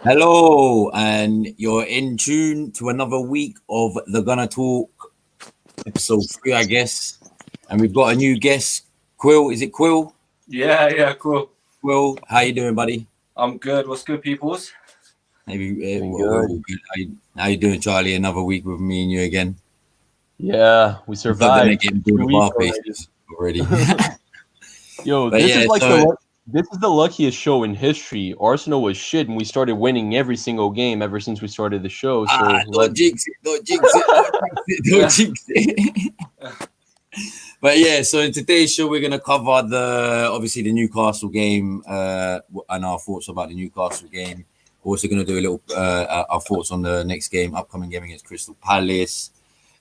Hello, and you're in tune to another week of the Gonna Talk episode 3, I guess. And we've got a new guest, Quill. Is it Quill? Yeah, cool. Quill, how you doing, buddy? I'm good. What's good, peoples? Maybe Doing we're good. all good. How you doing, Charlie? Another week with me and you again. Yeah, we We're not gonna survived get 2 bored of weeks our already. faces already. Yo, But this yeah, is like so this is the luckiest show in history. Arsenal was shit, and we started winning every single game ever since we started the show. So don't jinx it, don't jinx it, don't jinx it, don't jinx it. But yeah, so in today's show, we're gonna cover obviously the Newcastle game and our thoughts about the Newcastle game. We're also gonna do a little our thoughts on the next game, upcoming game against Crystal Palace.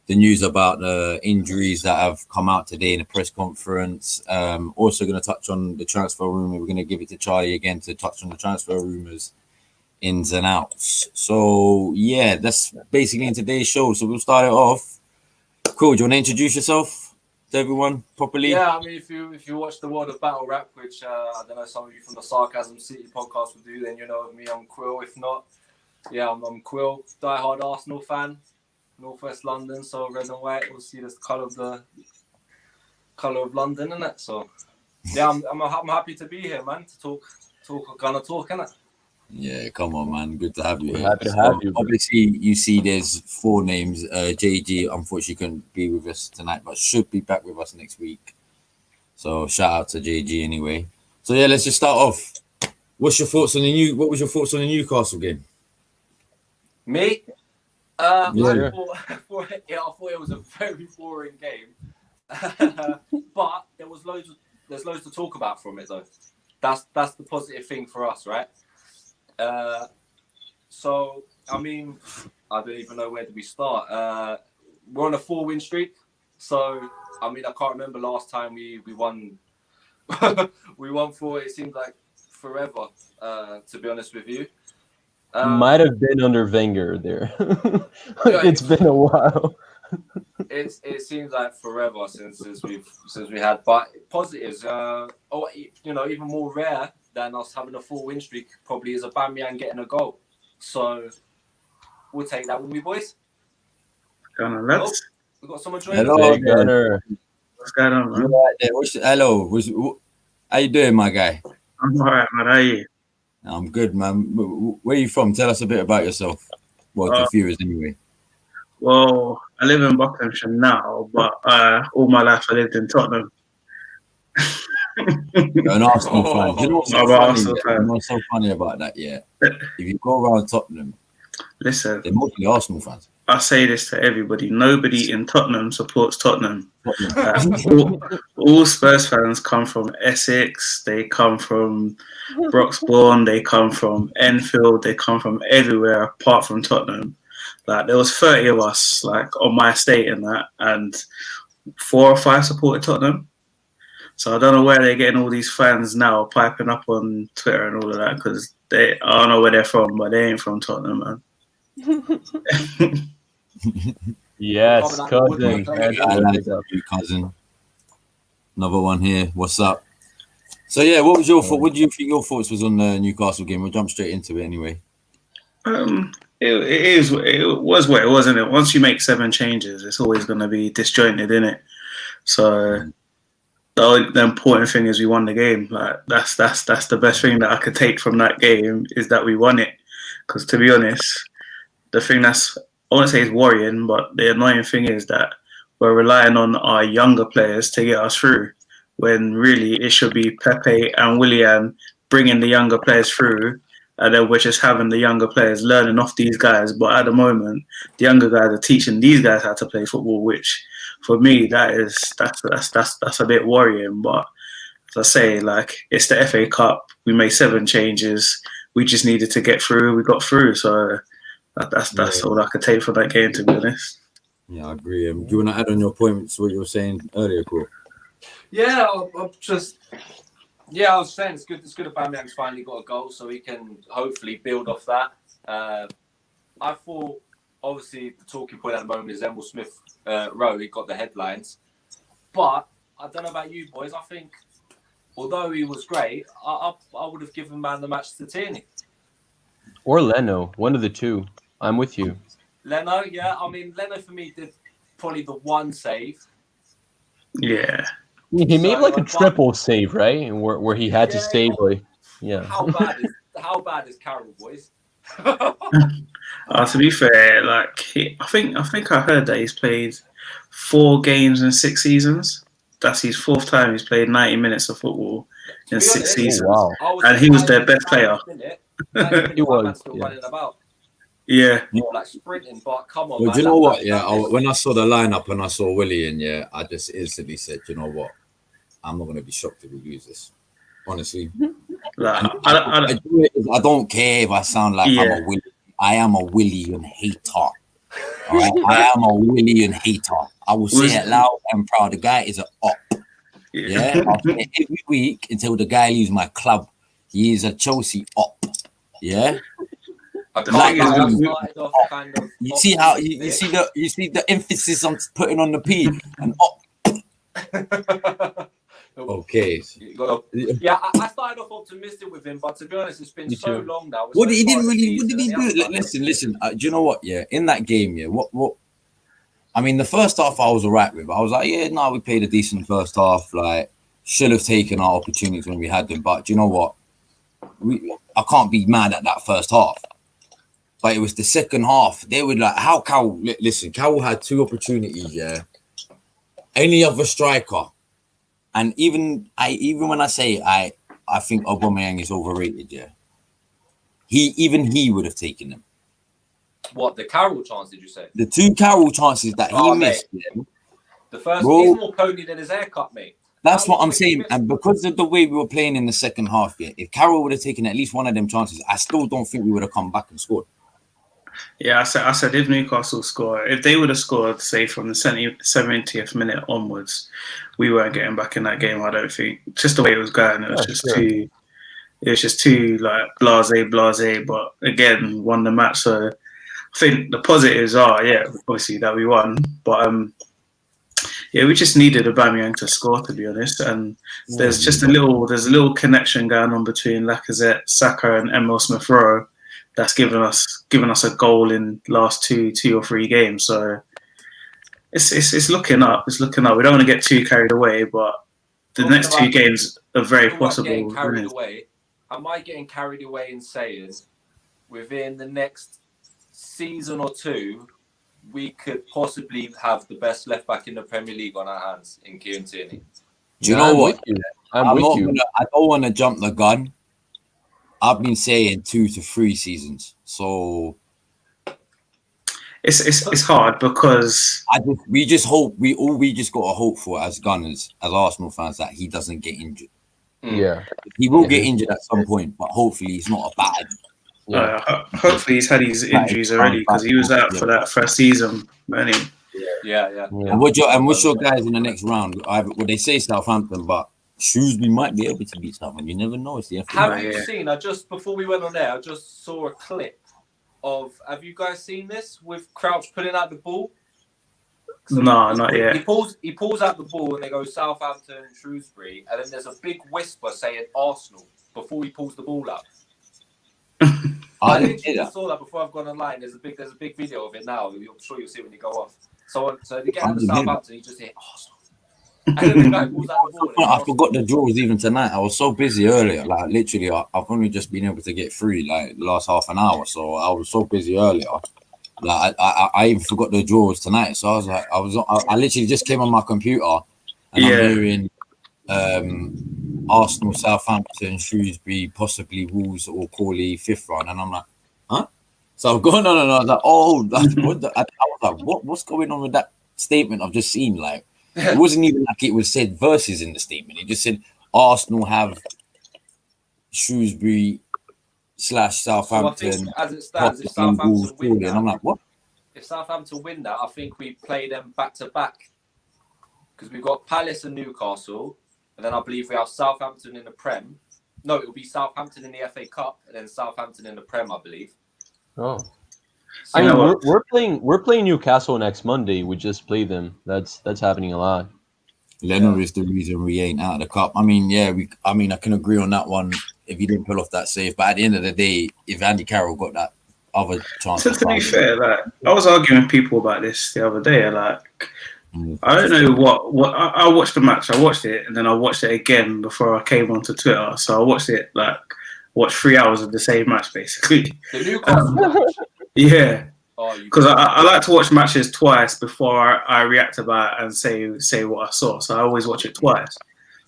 The news about the injuries that have come out today in a press conference. Also gonna touch on the transfer rumor. We're gonna give it to Charlie again to touch on the transfer rumors, ins and outs. So yeah, that's basically in today's show. So we'll start it off. Cool. Do you want to introduce yourself to everyone properly? Yeah, I mean, if you watch the World of Battle Rap, which I don't know, some of you from the Sarcasm City podcast will do, then you know of me. I'm Quill. If not, yeah, I'm Quill, diehard Arsenal fan, Northwest London. So red and white. We'll see the colour of London, isn't it? So yeah, I'm happy to be here, man. To talk, gonna talk, innit? Yeah, come on, man. Good to have you we're here. happy to So, have you. Bro. obviously, you see there's 4 names. JG, unfortunately, couldn't be with us tonight, but should be back with us next week. So, shout out to JG anyway. So, yeah, let's just start off. What was your thoughts on the Newcastle game? Me? Yeah. I thought it was a very boring game, but there's loads to talk about from it though. That's the positive thing for us, right? So I mean, I don't even know where do we start. We're on a 4-win streak, so I mean, I can't remember last time we won. We won 4. It seems like forever. To be honest with you. Might have been under Wenger there. Yeah, It's been a while. It seems like forever since we had, but positives. Even more rare than us having a 4-win streak probably is Aubameyang getting a goal. So we'll take that with me, boys. Let's. We got someone joining Hello. us. Hey, Gunner. What's going on, You man? all right there? Hello. How you doing, my guy? I'm alright, man. How are you? I'm good, man. Where are you from? Tell us a bit about yourself. Well, to viewers anyway. Well, I live in Buckinghamshire now, but all my life I lived in Tottenham. You're an Arsenal fan. You know what's so I'm an funny? Arsenal fan. You know what's so funny about that? Yeah. If you go around Tottenham, Listen, they're mostly Arsenal fans. I say this to everybody. Nobody in Tottenham supports Tottenham. All Spurs fans come from Essex. They come from Broxbourne. They come from Enfield. They come from everywhere apart from Tottenham. Like there was 30 of us, like on my estate and that, and 4 or 5 supported Tottenham. So I don't know where they're getting all these fans now piping up on Twitter and all of that because I don't know where they're from, but they ain't from Tottenham, man. Yes, cousin. I like you, cousin. Another one here. What's up? So yeah, what was your thought? What do you think your thoughts was on the Newcastle game? We'll jump straight into it anyway. It was what it was, isn't it? Once you make 7 changes, it's always going to be disjointed, isn't it? So the important thing is we won the game. Like that's the best thing that I could take from that game is that we won it. Because to be honest, the thing that's I won't say is worrying, but the annoying thing is that we're relying on our younger players to get us through. When really it should be Pepe and Willian bringing the younger players through, and then we're just having the younger players learning off these guys. But at the moment, the younger guys are teaching these guys how to play football, which for me that's a bit worrying. But as I say, like it's the FA Cup. We made 7 changes. We just needed to get through. We got through. So that's all I could take from that game, to be honest. Yeah, I agree. Do you want to add on your points what you were saying earlier, Cool? Yeah, I was saying it's good. It's good. Aubameyang's finally got a goal, so he can hopefully build off that. I thought, obviously, the talking point at the moment is Emil Smith Rowe. He got the headlines, but I don't know about you boys. I think, although he was great, I would have given man the match to Tierney. Or Leno, one of the two. I'm with you. Leno, yeah. I mean, Leno for me did probably the one save. Yeah. He made So, like a but- triple save, right? And where he had to Yeah, save yeah. like, yeah. How bad is Carroll, boys? To be fair, like I think I heard that he's played 4 games in 6 seasons. That's his 4th time he's played 90 minutes of football in 6 seasons. Oh, wow. And he was their best player. He was, still yeah. running about, Yeah. like sprinting. But come on, Well, man. do you know what? that- Yeah, that- when I saw the lineup and I saw Willie in, yeah, I just instantly said, you know what? I'm not going to be shocked if we lose this. Honestly. Like, I don't care if I sound like I'm a Willie. I am a Willian hater. All right? I am a Willian hater. I will say it loud and proud. The guy is an op. Yeah, I'll say it every week until the guy leaves my club. He is a Chelsea op. Yeah. You see how you see the emphasis I'm putting on the P and op. Okay. Yeah, I started off optimistic with him, but to be honest, it's been so long now. What did he do? Listen. Do you know what? Yeah, in that game, yeah. What? I mean, the first half I was alright with. I was like, yeah, no, we played a decent first half. Like, should have taken our opportunities when we had them. But do you know what? I can't be mad at that first half. But it was the second half. They were like, how Carroll? Listen, Carroll had 2 opportunities. Yeah. Any other striker. And even when I say I think Aubameyang is overrated, yeah. He would have taken them. What, the Carroll chance, did you say? The 2 Carroll chances that he missed. Yeah, the first, bro, he's more pony than his haircut, mate. That's what I'm saying. And because of the way we were playing in the second half, yeah, if Carroll would have taken at least one of them chances, I still don't think we would have come back and scored. Yeah, I said if Newcastle score, if they would have scored, say from the 70th minute onwards, we weren't getting back in that game. I don't think. Just the way it was going, it was just too like blase. But again, won the match. So I think the positives are, yeah, obviously that we won, but yeah, we just needed Aubameyang to score, to be honest. And there's a little connection going on between Lacazette, Saka, and Emile Smith Rowe. That's given us a goal in last two or 3 games. So it's looking up. It's looking up. We don't want to get too carried away, but the next 2 games are very possible. Getting carried away. Am I getting carried away in saying within the next season or 2, we could possibly have the best left back in the Premier League on our hands in Kieran Tierney? Do you know what? I'm with you. I don't want to jump the gun. I've been saying 2 to 3 seasons, so it's hard because we just got to hope for as Gunners, as Arsenal fans, that he doesn't get injured. Yeah, he will get injured at some point, but hopefully he's not a bad. Hopefully he's had his injuries already because he was out for that first season. Anyway. Yeah. And what's your guys in the next round? Well, they say Southampton, but Shrewsbury might be able to beat someone. You never know. It's the FA. Have you seen? Before we went on there, I just saw a clip of. Have you guys seen this with Crouch pulling out the ball? So no, not yet. He pulls out the ball and they go Southampton, Shrewsbury, and then there's a big whisper saying Arsenal before he pulls the ball out. I literally saw that before I've gone online. There's a big video of it now. I'm sure you'll see when you go off. So they get out of Southampton, you just hear Arsenal. And then the guy pulls out the ball. I forgot the draws even tonight. I was so busy earlier. Like literally, I've only just been able to get through like the last half an hour. So I was so busy earlier. Like I even forgot the draws tonight. So I was like, I literally just came on my computer and I'm hearing Arsenal, Southampton, Shrewsbury, possibly Wolves or Crawley 5th round, and I'm like, huh? So I've gone on and I was like, oh, I was like, what's going on with that statement I've just seen? Like, it wasn't even like it was said verses in the statement. It just said Arsenal have Shrewsbury / Southampton. So as it stands, if Southampton win that, and I'm like, what? If Southampton win that, I think we play them back to back because we've got Palace and Newcastle, and then I believe we have Southampton in the Prem. No, it will be Southampton in the FA Cup, and then Southampton in the Prem, I believe. Oh. I mean, we're playing Newcastle next Monday. We just played them. That's happening a lot. Leonard is the reason we ain't out of the cup. I mean, I can agree on that one if he didn't pull off that save. But at the end of the day, if Andy Carroll got that other chance, To be fair, like I was arguing with people about this the other day. Like, I don't know what I watched the match. I watched it and then I watched it again before I came onto Twitter. So I watched it watched 3 hours of the same match basically. The Newcastle match. Yeah. Oh, Because I like to watch matches twice before I react about it and say what I saw. So I always watch it twice.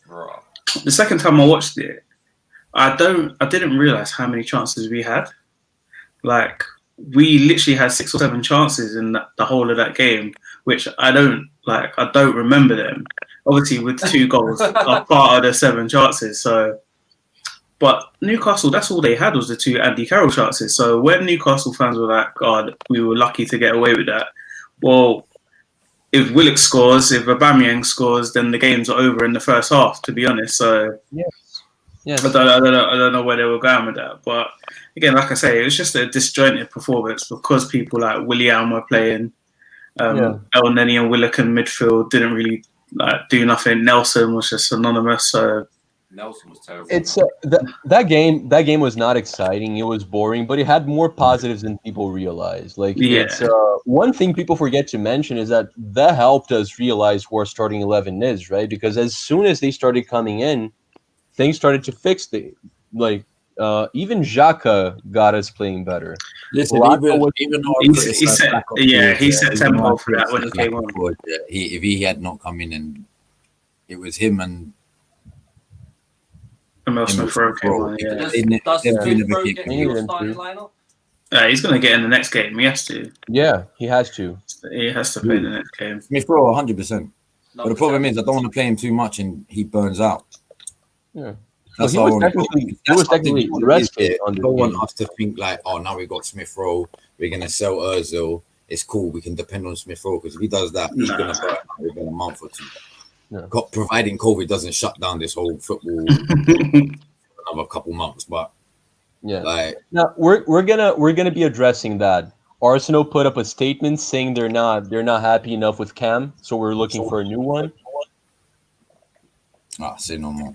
Right. The second time I watched it, I didn't realize how many chances we had. Like, we literally had 6 or 7 chances in the whole of that game, which I don't remember them. Obviously, with 2 goals are part of the 7 chances. So, but Newcastle, that's all they had was the 2 Andy Carroll chances. So when Newcastle fans were like, "God, we were lucky to get away with that," well, if Willock scores, if Aubameyang scores, then the game's over in the first half. To be honest, so Yeah. I don't know where they were going with that. But again, like I say, it was just a disjointed performance because people like Willian were playing. El Neni and Willock in midfield didn't really do nothing. Nelson was just anonymous. So Nelson was terrible. It's that game was not exciting. It was boring, but it had more positives than people realize. It's one thing people forget to mention is that helped us realize who our starting 11 is, right? Because as soon as they started coming in, things started to fix even Xhaka got us playing better. Listen, even though he set tempo for that when he came on. If he had not come in and it was him and Does Smith Rowe get your starting lineup? He's going to get in the next game. He has to. Yeah, he has to. He has to play the next game. Smith Rowe, 100%. But the problem is, I don't want to play him too much and he burns out. Yeah. That's he was technically rested. I don't want us to think like, oh, now we got Smith Rowe, we're going to sell Ozil. It's cool. We can depend on Smith Rowe because if he does that, he's going to burn out within a month or 2. Yeah. Providing COVID doesn't shut down this whole football for another couple months, but now we're gonna be addressing that. Arsenal put up a statement saying they're not happy enough with Cam, so we're looking for a new one. Say no more.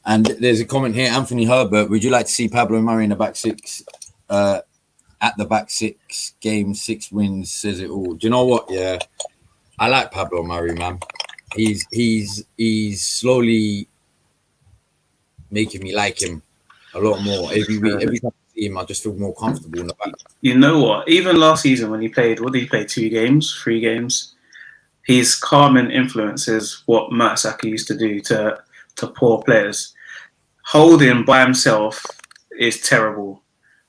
And there's a comment here, Anthony Herbert. Would you like to see Pablo Mari in the back 6? At the back 6 games, 6 wins says it all. Do you know what? Yeah. I like Pablo Mari, man. He's slowly making me like him a lot more. Every time I see him, I just feel more comfortable in the back. You know what? Even last season when he played, 2 games, 3 games? His calming influence is what Mertesacker used to do to poor players. Holding by himself is terrible.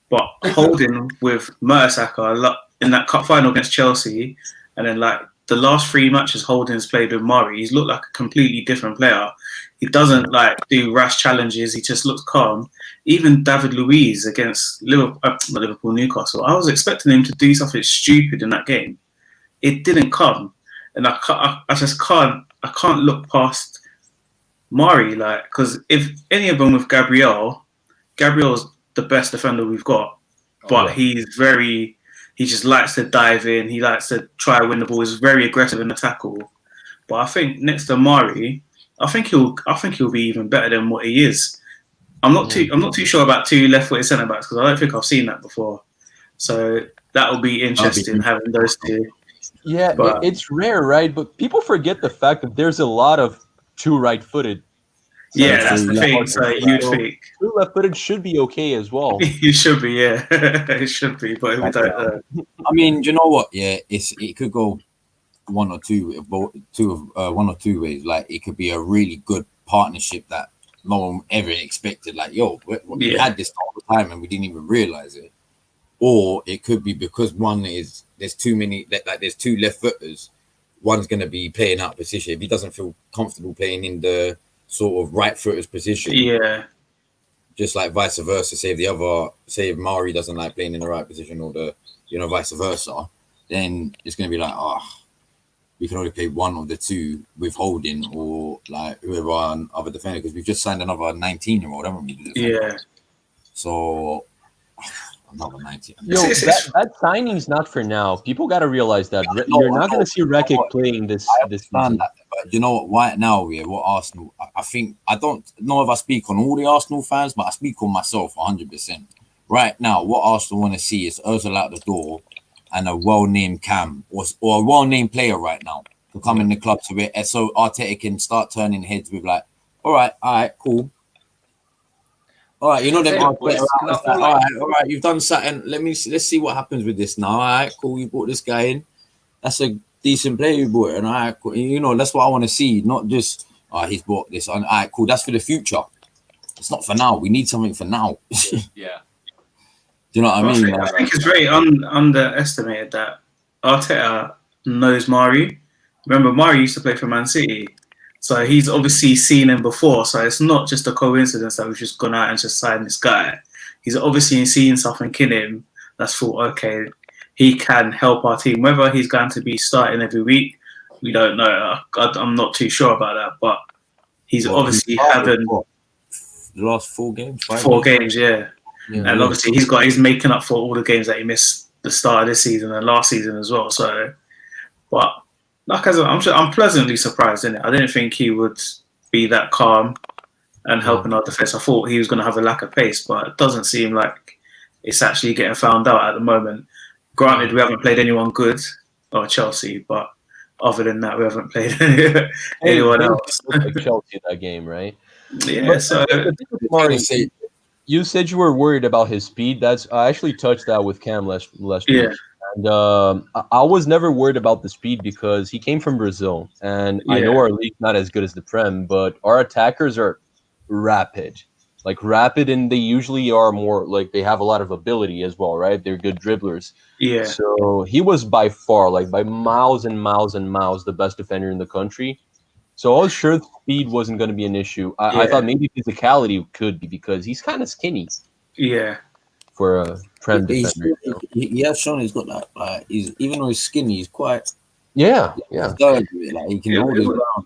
But holding with Mertesacker in that cup final against Chelsea, and then the last 3 matches Holding's played with Mari, he's looked like a completely different player. He doesn't do rash challenges. He just looks calm. Even David Luiz against Liverpool Newcastle, I was expecting him to do something stupid in that game. It didn't come, and I can't look past Mari because if any of them with Gabriel's the best defender we've got, but he just likes to dive in. He likes to try to win the ball. He's very aggressive in the tackle. But I think next to Mari, I think he'll be even better than what he is. I'm not too sure about 2 left-footed centre backs because I don't think I've seen that before. So that will be interesting having those 2. Yeah, it's rare, right? But people forget the fact that there's a lot of 2 right-footed. Yeah, that's the thing. So you'd think 2 left-footed should be okay as well. You should be, yeah. It should be, but we don't. I mean, do you know what? Yeah, it could go one or two ways. It could be a really good partnership that no one ever expected. We had this all the time and we didn't even realize it. Or it could be because there's too many. There's 2 left footers. One's going to be playing out of position. If he doesn't feel comfortable playing in the sort of right footer's position, just like vice versa. Say if Mari doesn't like playing in the right position, or vice versa, then it's going to be we can only play one of the 2 with Holding or whoever other defender because we've just signed another 19-year-old, haven't we? Yeah. So another 90. Yo, that signing's not for now. People got to realize that you're not going to see Rekic playing this season. That, but you know what? Right now, what Arsenal? I think I don't know if I speak on all the Arsenal fans, but I speak on myself 100%. Right now, what Arsenal want to see is Ozil out the door and a well-named Cam or a well-named player right now to come in the club to it, so Arteta can start turning heads with like, all right, cool. All right, you know them. All right, you've done something. Let's see what happens with this now. All right, cool. You brought this guy in. That's a decent player you brought in. All right, cool. You know that's what I want to see, not just he's brought this. All right, cool. That's for the future. It's not for now. We need something for now. Yeah. Do you know what I mean? I think it's very underestimated that Arteta knows Mari. Remember, Mari used to play for Man City. So he's obviously seen him before. So it's not just a coincidence that we've just gone out and just signed this guy. He's obviously seen something in him that's thought, okay, he can help our team. Whether he's going to be starting every week, we don't know. I'm not too sure about that. But he's obviously having the last 4 games. 4 games, yeah. And obviously he's making up for all the games that he missed the start of this season and last season as well. So, but like I said, I'm pleasantly surprised, innit? I didn't think he would be that calm and helping our defense. I thought he was going to have a lack of pace, but it doesn't seem like it's actually getting found out at the moment. Granted, we haven't played anyone good, or Chelsea, but other than that, we haven't played anyone else. Like Chelsea that game, right? Yeah. But so you said you were worried about his speed. I actually touched that with Cam last week. Yeah. And I was never worried about the speed because he came from Brazil. And I know our league's not as good as the Prem, but our attackers are rapid. And they usually are more like they have a lot of ability as well, right? They're good dribblers. Yeah. So he was by far, by miles and miles and miles, the best defender in the country. So I was sure speed wasn't going to be an issue. I thought maybe physicality could be because he's kind of skinny. Yeah. For a Prem defender. He has shown he's got that. Even though he's skinny, he's quite. Yeah. He can hold his ground.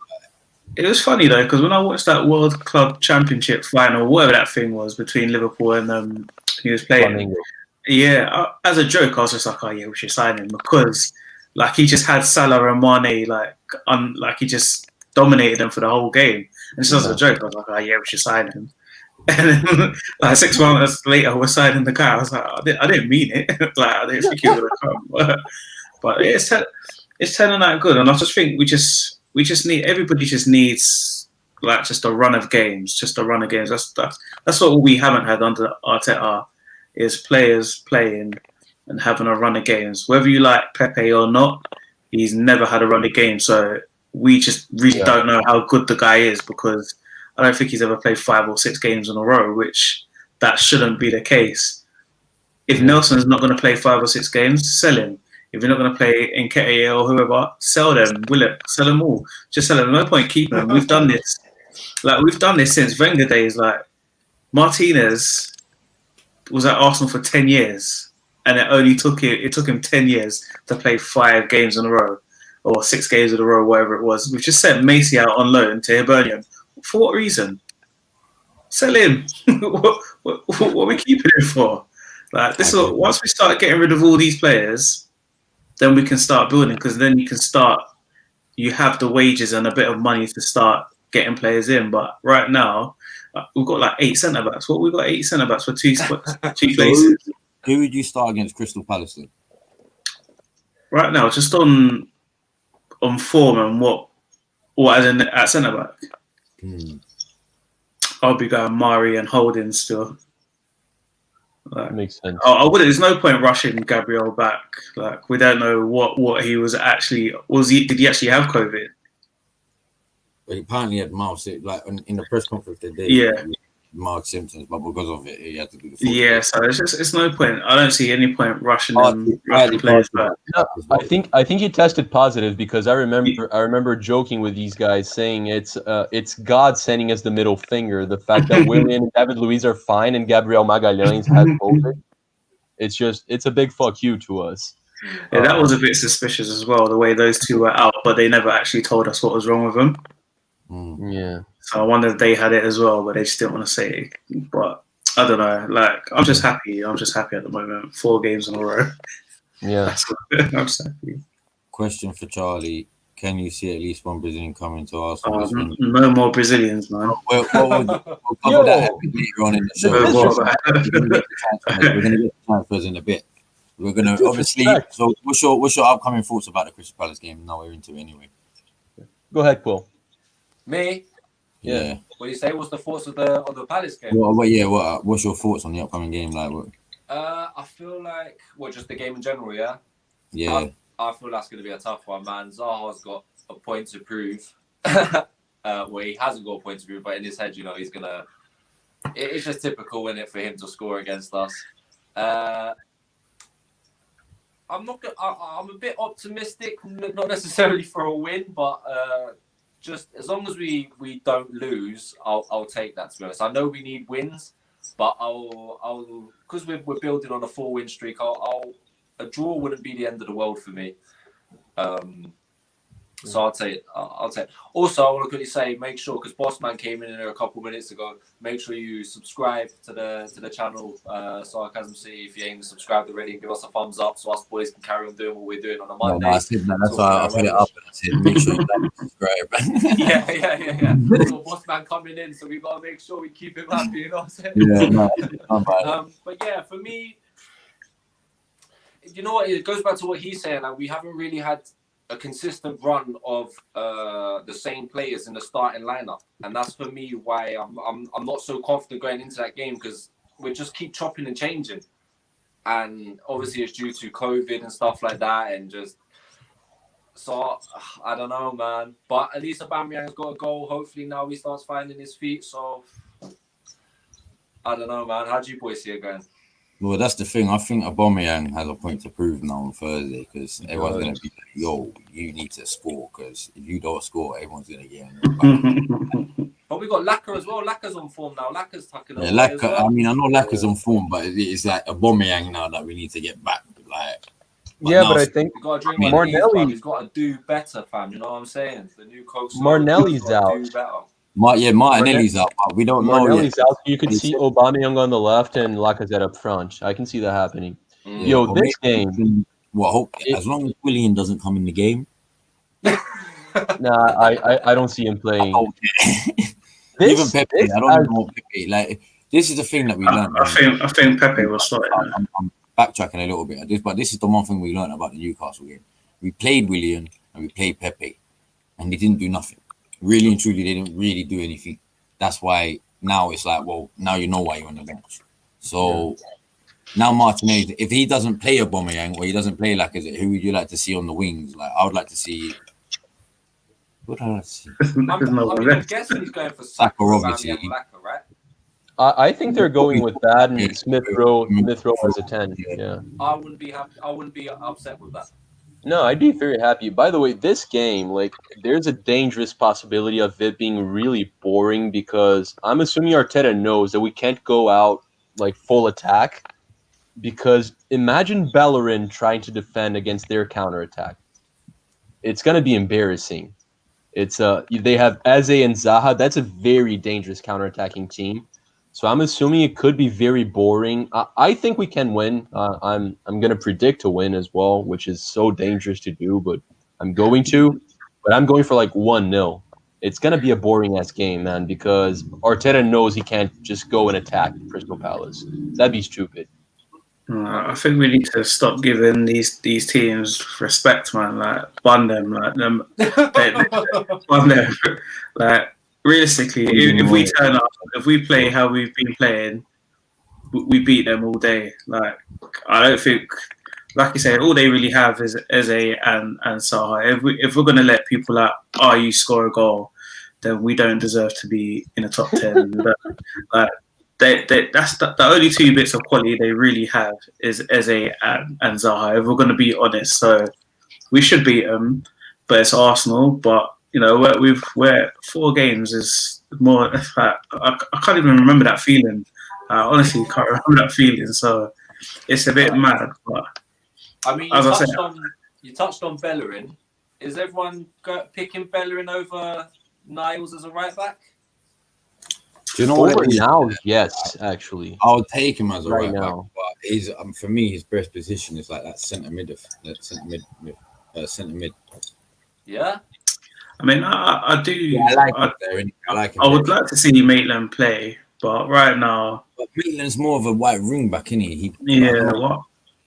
It was funny though because when I watched that World Club Championship final, whatever that thing was between Liverpool and he was playing. As a joke, I was just like, oh yeah, we should sign him because he just had Salah and Mane he just dominated them for the whole game. And just as a joke, I was like, oh yeah, we should sign him. And then 6 months later, we're signing the guy. I was like, I didn't mean it. I didn't think he would have come. But it's turning out good. And I just think everybody just needs just a run of games. That's what we haven't had under Arteta is players playing and having a run of games. Whether you like Pepe or not, he's never had a run of games. So we just really don't know how good the guy is because I don't think he's ever played 5 or 6 games in a row, which that shouldn't be the case. If Nelson's not going to play 5 or 6 games, sell him. If you're not going to play Nketiah or whoever, sell them. Sell them all. Just sell them. No point keeping them. We've done this. We've done this since Wenger days. Martinez was at Arsenal for 10 years, and it took him 10 years to play 5 games in a row or 6 games in a row, whatever it was. We've just sent Macy out on loan to Hibernian. For what reason? Sell him. what are we keeping him for? Once we start getting rid of all these players, then we can start building because then you have the wages and a bit of money to start getting players in. But right now, we've got 8 centre backs. We've got 8 centre backs for 2 places. Who would you start against Crystal Palace then? Right now, just on form and what as in at centre back. I'll be going Mari and Holding still. Makes sense. I wouldn't. There's no point rushing Gabriel back. We don't know what he was actually. Did he actually have COVID? But he apparently had mild, in the press conference today. Yeah. Mild symptoms, but because of it, he had to do the. Yeah, so it's no point. I don't see any point rushing players back. No, I think he tested positive because I remember joking with these guys saying it's God sending us the middle finger. The fact that Willian and David Luiz are fine and Gabriel Magalhães has COVID. It's a big fuck you to us. Yeah, that was a bit suspicious as well. The way those two were out, but they never actually told us what was wrong with them. Yeah. So I wonder if they had it as well, but they just didn't want to say it. But I don't know. Like, I'm just happy. I'm just happy at the moment. 4 games in a row. Yeah. I'm just happy. Question for Charlie: can you see at least one Brazilian coming to Arsenal this window? No more Brazilians, man. We'll cover that later on in the show. We're going to get the transfers in a bit. We're going to obviously. So, what's your upcoming thoughts about the Crystal Palace game? Now we're into it anyway. Go ahead, Quill. Me? Yeah. What do you say? What's the thoughts of the Palace game? What's your thoughts on the upcoming game? Like, I feel like just the game in general. Yeah. Yeah. I feel that's going to be a tough one, man. Zaha's got a point to prove. Well, he hasn't got a point to prove, but in his head, he's gonna. It's just typical, isn't it, for him to score against us? I'm a bit optimistic, not necessarily for a win, but just as long as we don't lose, I'll take that. To be honest, I know we need wins, but I'll because we're building on a 4-win streak. A draw wouldn't be the end of the world for me. So I'll take it. Also, I want to quickly say, make sure, because Bossman came in there a couple minutes ago, make sure you subscribe to the channel, Sarcasm City, if you ain't subscribed already, and give us a thumbs up so us boys can carry on doing what we're doing on a Monday. I said that. That's why I put it up and I said, make sure you like and subscribe. Yeah. So Bossman coming in, so we got to make sure we keep him happy, you know what I'm saying? But yeah, for me, you know what, it goes back to what he's saying, like, we haven't really had a consistent run of the same players in the starting lineup, and that's for me why I'm not so confident going into that game, because we just keep chopping and changing, and obviously it's due to COVID and stuff like that, and just so I don't know, man. But at least Aubameyang's got a goal. Hopefully now he starts finding his feet. So I don't know, man. How do you boys see it going? Well, that's the thing. I think Aubameyang has a point to prove now on Thursday, because everyone's going to be like, yo, you need to score, because if you don't score, everyone's going to get on your back. But we got Laka as well. Laka's on form now. Laka's tucking away Laka, as well. I mean, I know Laka's on form, but it's like Aubameyang now that we need to get back. But I think Martinelli, he's got to do better, fam. You know what I'm saying? The new coach. Martinelli's out. Martinelli's out. We don't know yet. Out. You could see Aubameyang on the left and Lacazette up front. I can see that happening. Yeah, this game. Well, as long as Willian doesn't come in the game. Nah, I don't see him playing. Even Pepe, I don't even want Pepe. Like, this is the thing that we learned. I think Pepe was starting. I'm backtracking a little bit at this, but this is the one thing we learned about the Newcastle game. We played Willian and we played Pepe, and they didn't do nothing. Really and truly, they didn't really do anything. That's why now it's like, well, now you know why you're on the bench. So now Martinelli, if he doesn't play Aubameyang or he doesn't play Lacazette, who would you like to see on the wings? Like, I would like to see. What do I see? I'm guessing he's going for Saka, obviously. Laka, right? I think they're going with that and Smith Rowe as a 10. Yeah. I wouldn't be happy. I wouldn't be upset with that. No, I'd be very happy. By the way, this game, like, there's a dangerous possibility of it being really boring, because I'm assuming Arteta knows that we can't go out like full attack, because imagine Bellerin trying to defend against their counterattack. It's going to be embarrassing. It's they have Eze and Zaha. That's a very dangerous counterattacking team. So I'm assuming it could be very boring. I think we can win. I'm going to predict a win as well, which is so dangerous to do, but I'm going to. But I'm going for like 1-0. It's going to be a boring-ass game, man, because Arteta knows he can't just go and attack Crystal Palace. That'd be stupid. I think we need to stop giving these teams respect, man. Like, bun them, bun them. Like, realistically, if we turn up, if we play how we've been playing, we beat them all day. Like, I don't think, like you said, all they really have is Eze and Saha. If we're gonna let people out, you score a goal, then we don't deserve to be in the top 10. Like, that's the only 2 bits of quality they really have is Eze and Zaha. If we're gonna be honest, so we should beat them, but it's Arsenal. But you know, we're 4 games is more. I can't even remember that feeling. I honestly can't remember that feeling. So it's a bit mad. But I mean, you touched on Bellerin. Is everyone picking Bellerin over Niles as a right back? Do you know what Over it is? now? Yes, actually. I would take him as a Right right back, now. but he's for me his best position is like that centre mid, centre mid. Yeah. I mean, I do. Yeah, I like him there. Innit? I like him. I would like to see Maitland play, but right now, But Maitland's more of a white ring back, isn't he? yeah.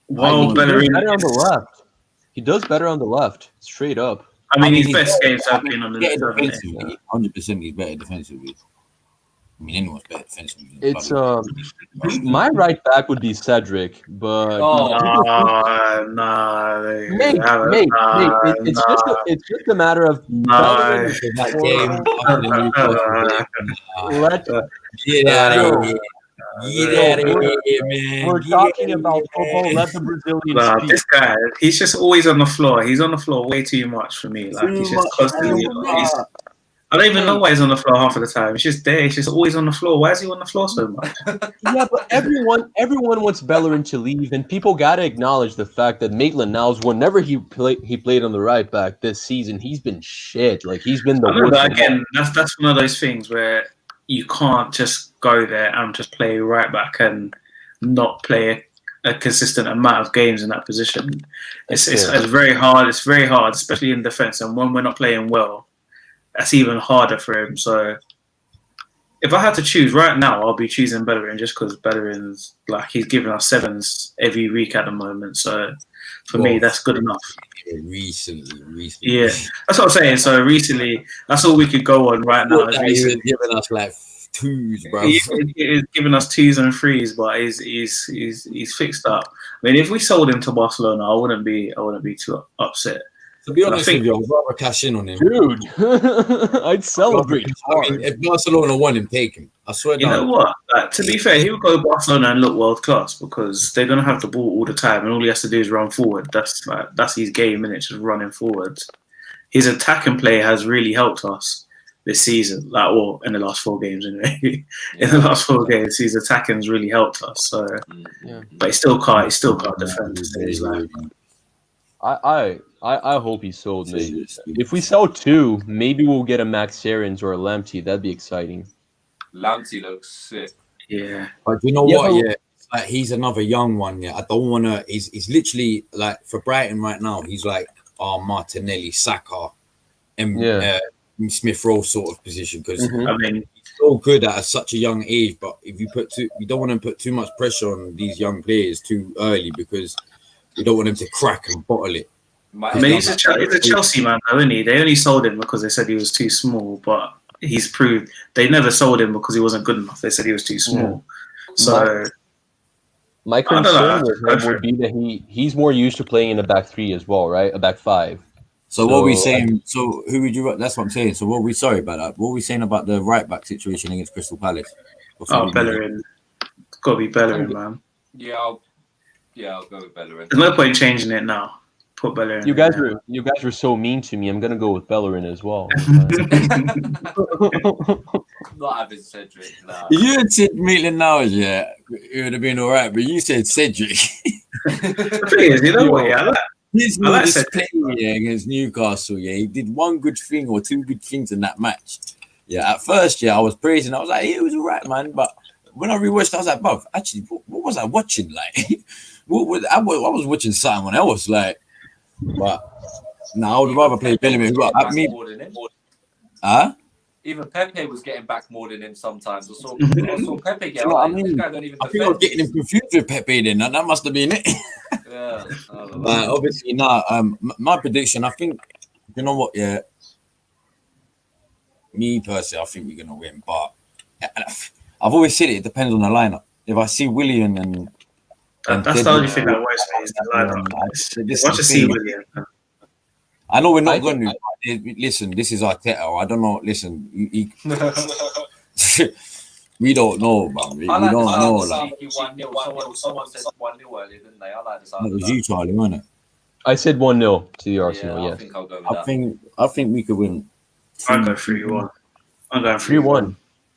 While He does Bellerin, better on the left. He does better on the left, straight up. I mean, his he's best better- games have been on the left, better haven't they? defensively. 100% he's better defensively. I mean, anyone's better defensively. It's my right back would be Cedric, but Oh. Nah. mate, it's just a matter of Bellerin is that horrible. game after the Newcastle game. Let Get out of here. Get out of Yo, here, man. we're Get talking outta about here, football. man. Let the Brazilians Nah, speak. this guy, he's just always on the floor. He's on the floor way too much for me. Like, he's just constantly. I don't even know why he's on the floor half of the time. He's just there. He's just always on the floor. Why is he on the floor so much? Yeah, but everyone wants Bellerin to leave, and people gotta acknowledge the fact that Maitland-Niles, whenever he played on the right back this season, he's been shit. Like he's been the I know, worst. but again, that's one of those things where you can't just go there and just play right back and not play a consistent amount of games in that position. It's very hard. It's very hard, especially in defence. And when we're not playing well, that's even harder for him. So if I had to choose right now, I'll be choosing Bellerin just because Bellerin's like he's giving us sevens every week at the moment. So for me, that's good enough. Recently. Yeah, that's what I'm saying. So recently, that's all we could go on right now. He was giving us like twos, bro. He's giving us twos and threes, but he's fixed up. I mean, if we sold him to Barcelona, I wouldn't be too upset. To be honest with you, I'd rather cash in on him. Dude, I'd celebrate. I mean, if Barcelona want him, take him. I swear. You know what? Like, to be fair, he would go to Barcelona and look world class because they're gonna have the ball all the time, and all he has to do is run forward. That's his game, innit? Just running forwards. His attacking play has really helped us this season, in the last 4 games anyway. In the last 4 games, his attacking's really helped us. So, but he still can't defend. I hope he's sold, mate. If we sell 2, maybe we'll get a Max Aarons or a Lamptey. That'd be exciting. Lamptey looks sick. Yeah. But you know what? Yeah, like he's another young one. Yeah, I don't want to. He's literally like for Brighton right now. He's like Martinelli, Saka, and Smith Rowe sort of position because I mean he's so good at such a young age. But if you don't want to put too much pressure on these young players too early because we don't want them to crack and bottle it. I mean, he's a Chelsea man, though, isn't he? They only sold him because they said he was too small, but he's proved they never sold him because he wasn't good enough. They said he was too small. So my concern with him would be that he's more used to playing in a back 3 as well, right? A back 5. So what are we saying? So who would you? That's what I'm saying. So what are we? Sorry about that. What are we saying about the right back situation against Crystal Palace? Bellerin. It's got to be Bellerin, man. Yeah, I'll go with Bellerin. There's no point changing it now. Put Bellerin. You guys were so mean to me. I'm gonna go with Bellerin as well. Not having Cedric. Nah. You had said Maitland-Niles, yeah, it would have been all right, but you said Cedric. The thing is, you know what? Yeah, I like Cedric against Newcastle. Yeah, he did 1 good thing or 2 good things in that match. Yeah, at first, I was praising. I was like, it was all right, man. But when I rewatched, I was like, bruv, actually, what was I watching? Like, I was watching someone else, like. But no, I would rather play Bellerin. Even Pepe was getting back more than him sometimes. I saw Pepe get. I mean, I think I was getting him confused with Pepe. Then that must have been it. Yeah, obviously not. My prediction. I think you know what. Yeah, me personally, I think we're gonna win. But I've always said it depends on the lineup. If I see William and that's the only thing that worries me is the lineup. I want to see William. I know we're not going to. Listen, this is Arteta. I don't know. Listen, we don't know, man. We don't know. Like, 1-0. Someone said 1-0 earlier, didn't they? I like this. That was you, Charlie, wasn't it? I said 1-0 to the Arsenal. Yeah, yes. I think I'll go with that. I think we could win. I'll go 3-1. I'm going 3-1.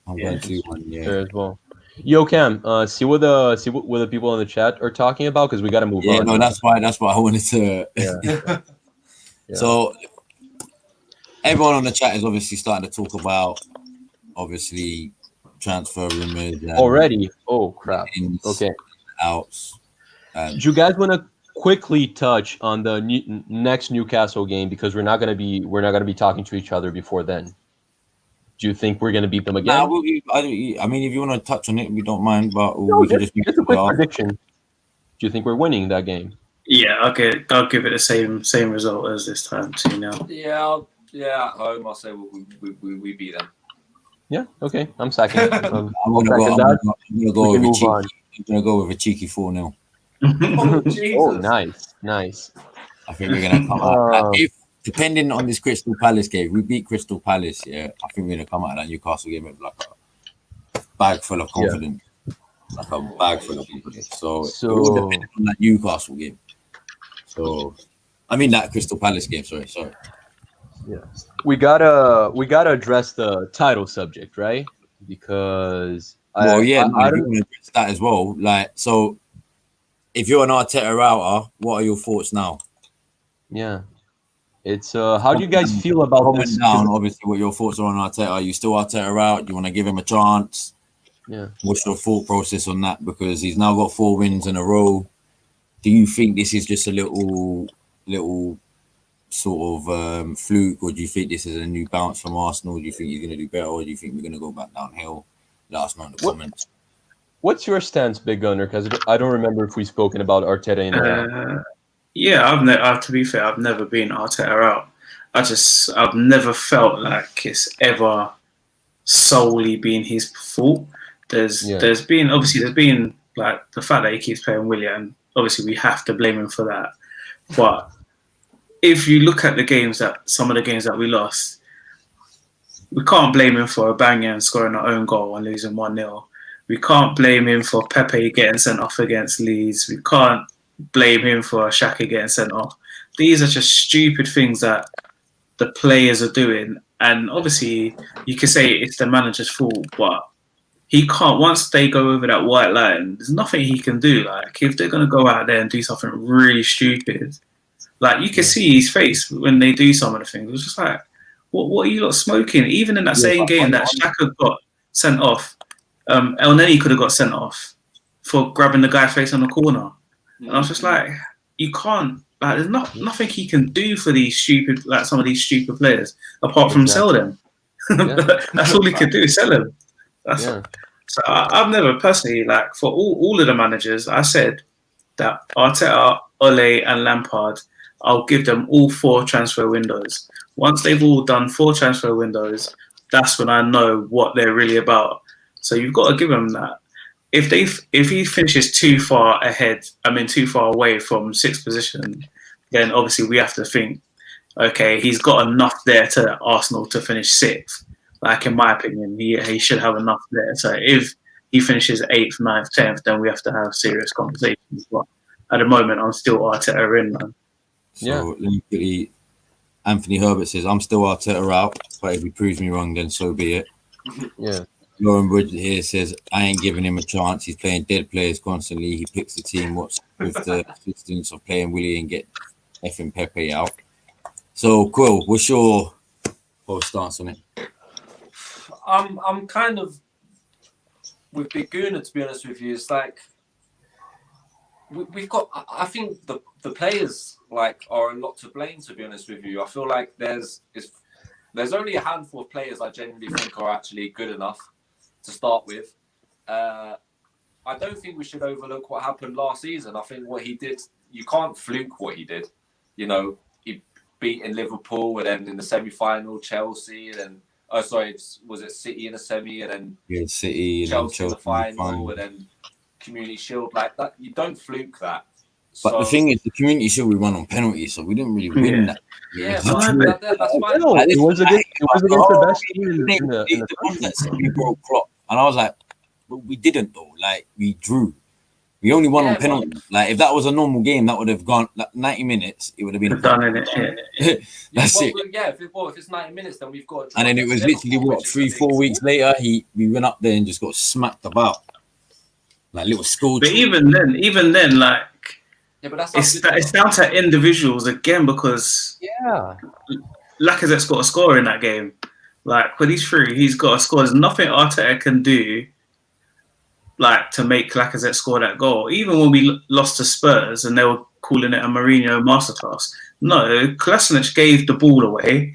I'm going 2-1. Yeah. There as well. Yo, Cam, see what the people in the chat are talking about because we got to move on. Yeah, no, that's why I wanted to. Yeah. So everyone on the chat is obviously starting to talk about obviously transfer rumors. Already? Oh crap! Okay. Outs. Do you guys want to quickly touch on the next Newcastle game because we're not gonna be talking to each other before then? Do you think we're gonna beat them again? I mean, if you want to touch on it, we don't mind, but No, we can just a quick prediction. Do you think we're winning that game? Yeah, okay, I'll give it the same result as this time, 2-0. Yeah, at home, I'll say we beat them. Yeah, okay. I'm second. I'm gonna go with a cheeky 4-0. Oh, Jesus. Oh, nice. I think we're gonna come out. If depending on this Crystal Palace game, we beat Crystal Palace. Yeah, I think we're gonna come out of that Newcastle game with like a bag full of confidence. Like a bag full of confidence. So it will depend on that Newcastle game. So I mean that Crystal Palace game. Sorry. Yeah, we gotta address the title subject, right? Because I don't address that as well. Like, so if you're an Arteta outer, what are your thoughts now? Yeah, it's how do you guys feel about this? Down, obviously, what your thoughts are on Arteta? Are you still Arteta out? Do you want to give him a chance? Yeah. What's your thought process on that? Because he's now got 4 wins in a row. Do you think this is just a little sort of fluke, or do you think this is a new bounce from Arsenal? Do you think he's going to do better, or do you think we're going to go back downhill? Let us know in the comments. What's your stance, Big Gunner? Because I don't remember if we've spoken about Arteta in there. Yeah, to be fair, I've never been Arteta out. I've never felt like it's ever solely been his fault. There's been like the fact that he keeps playing Willian. Obviously, we have to blame him for that. But if you look at some of the games that we lost, we can't blame him for Aubameyang scoring our own goal and losing 1-0. We can't blame him for Pepe getting sent off against Leeds. We can't blame him for Xhaka getting sent off. These are just stupid things that the players are doing. And obviously, you could say it's the manager's fault, but he can't. Once they go over that white line, there's nothing he can do. Like, if they're going to go out there and do something really stupid, like, you can see his face when they do some of the things. It was just like, what are you lot smoking? Even in that same game that Xhaka got sent off, El Neni could have got sent off for grabbing the guy's face on the corner. And I was just like, you can't. Like, there's nothing he can do for these some of these stupid players apart from sell them. That's all he could do, is sell them. So I've never personally, like, for all of the managers, I said that Arteta, Ole, and Lampard, I'll give them all 4 transfer windows. Once they've all done 4 transfer windows, that's when I know what they're really about. So you've got to give them that. If he finishes too far away from 6th position, then obviously we have to think, okay, he's got enough there to Arsenal to finish 6th. Like, in my opinion, he should have enough there. So if he finishes 8th, 9th, 10th, then we have to have serious conversations. But at the moment, I'm still Arteta in, man. So let me quickly, Anthony Herbert says, I'm still Arteta out, but if he proves me wrong, then so be it. Yeah. Lauren Bridget here says, I ain't giving him a chance. He's playing dead players constantly. He picks the team with the assistance of playing Willie and get effing Pepe out. So, Quill, what's your whole stance on it? I'm kind of with Big Guna, to be honest with you. It's like we've got. I think the players like are a lot to blame. To be honest with you, I feel like there's only a handful of players I genuinely think are actually good enough to start with. I don't think we should overlook what happened last season. I think what he did, you can't fluke what he did. You know, he beat in Liverpool and then in the semi-final Chelsea and then. Oh, sorry, was it City in the semi and then City Chelsea in the final and then Community Shield like that? You don't fluke that. But the thing is, the Community Shield we won on penalties, so we didn't really win that. Yeah, that's fine. It was against the best team in the we broke clock, and I was like, but we didn't though. Like, we drew. We only won on penalties. Like, if that was a normal game, that would have gone like 90 minutes. It would have been done in it. That's it. Yeah, if it's 90 minutes, then we've got. And then it was literally 3-4 weeks later. We went up there and just got smacked about like little school. But even then, like, but that's it's down to individuals again because Lacazette's got a score in that game. Like when he's through, he's got to score. There's nothing Arteta can do like to make Lacazette score that goal. Even when we lost to Spurs and they were calling it a Mourinho masterclass. No, Kolasinac gave the ball away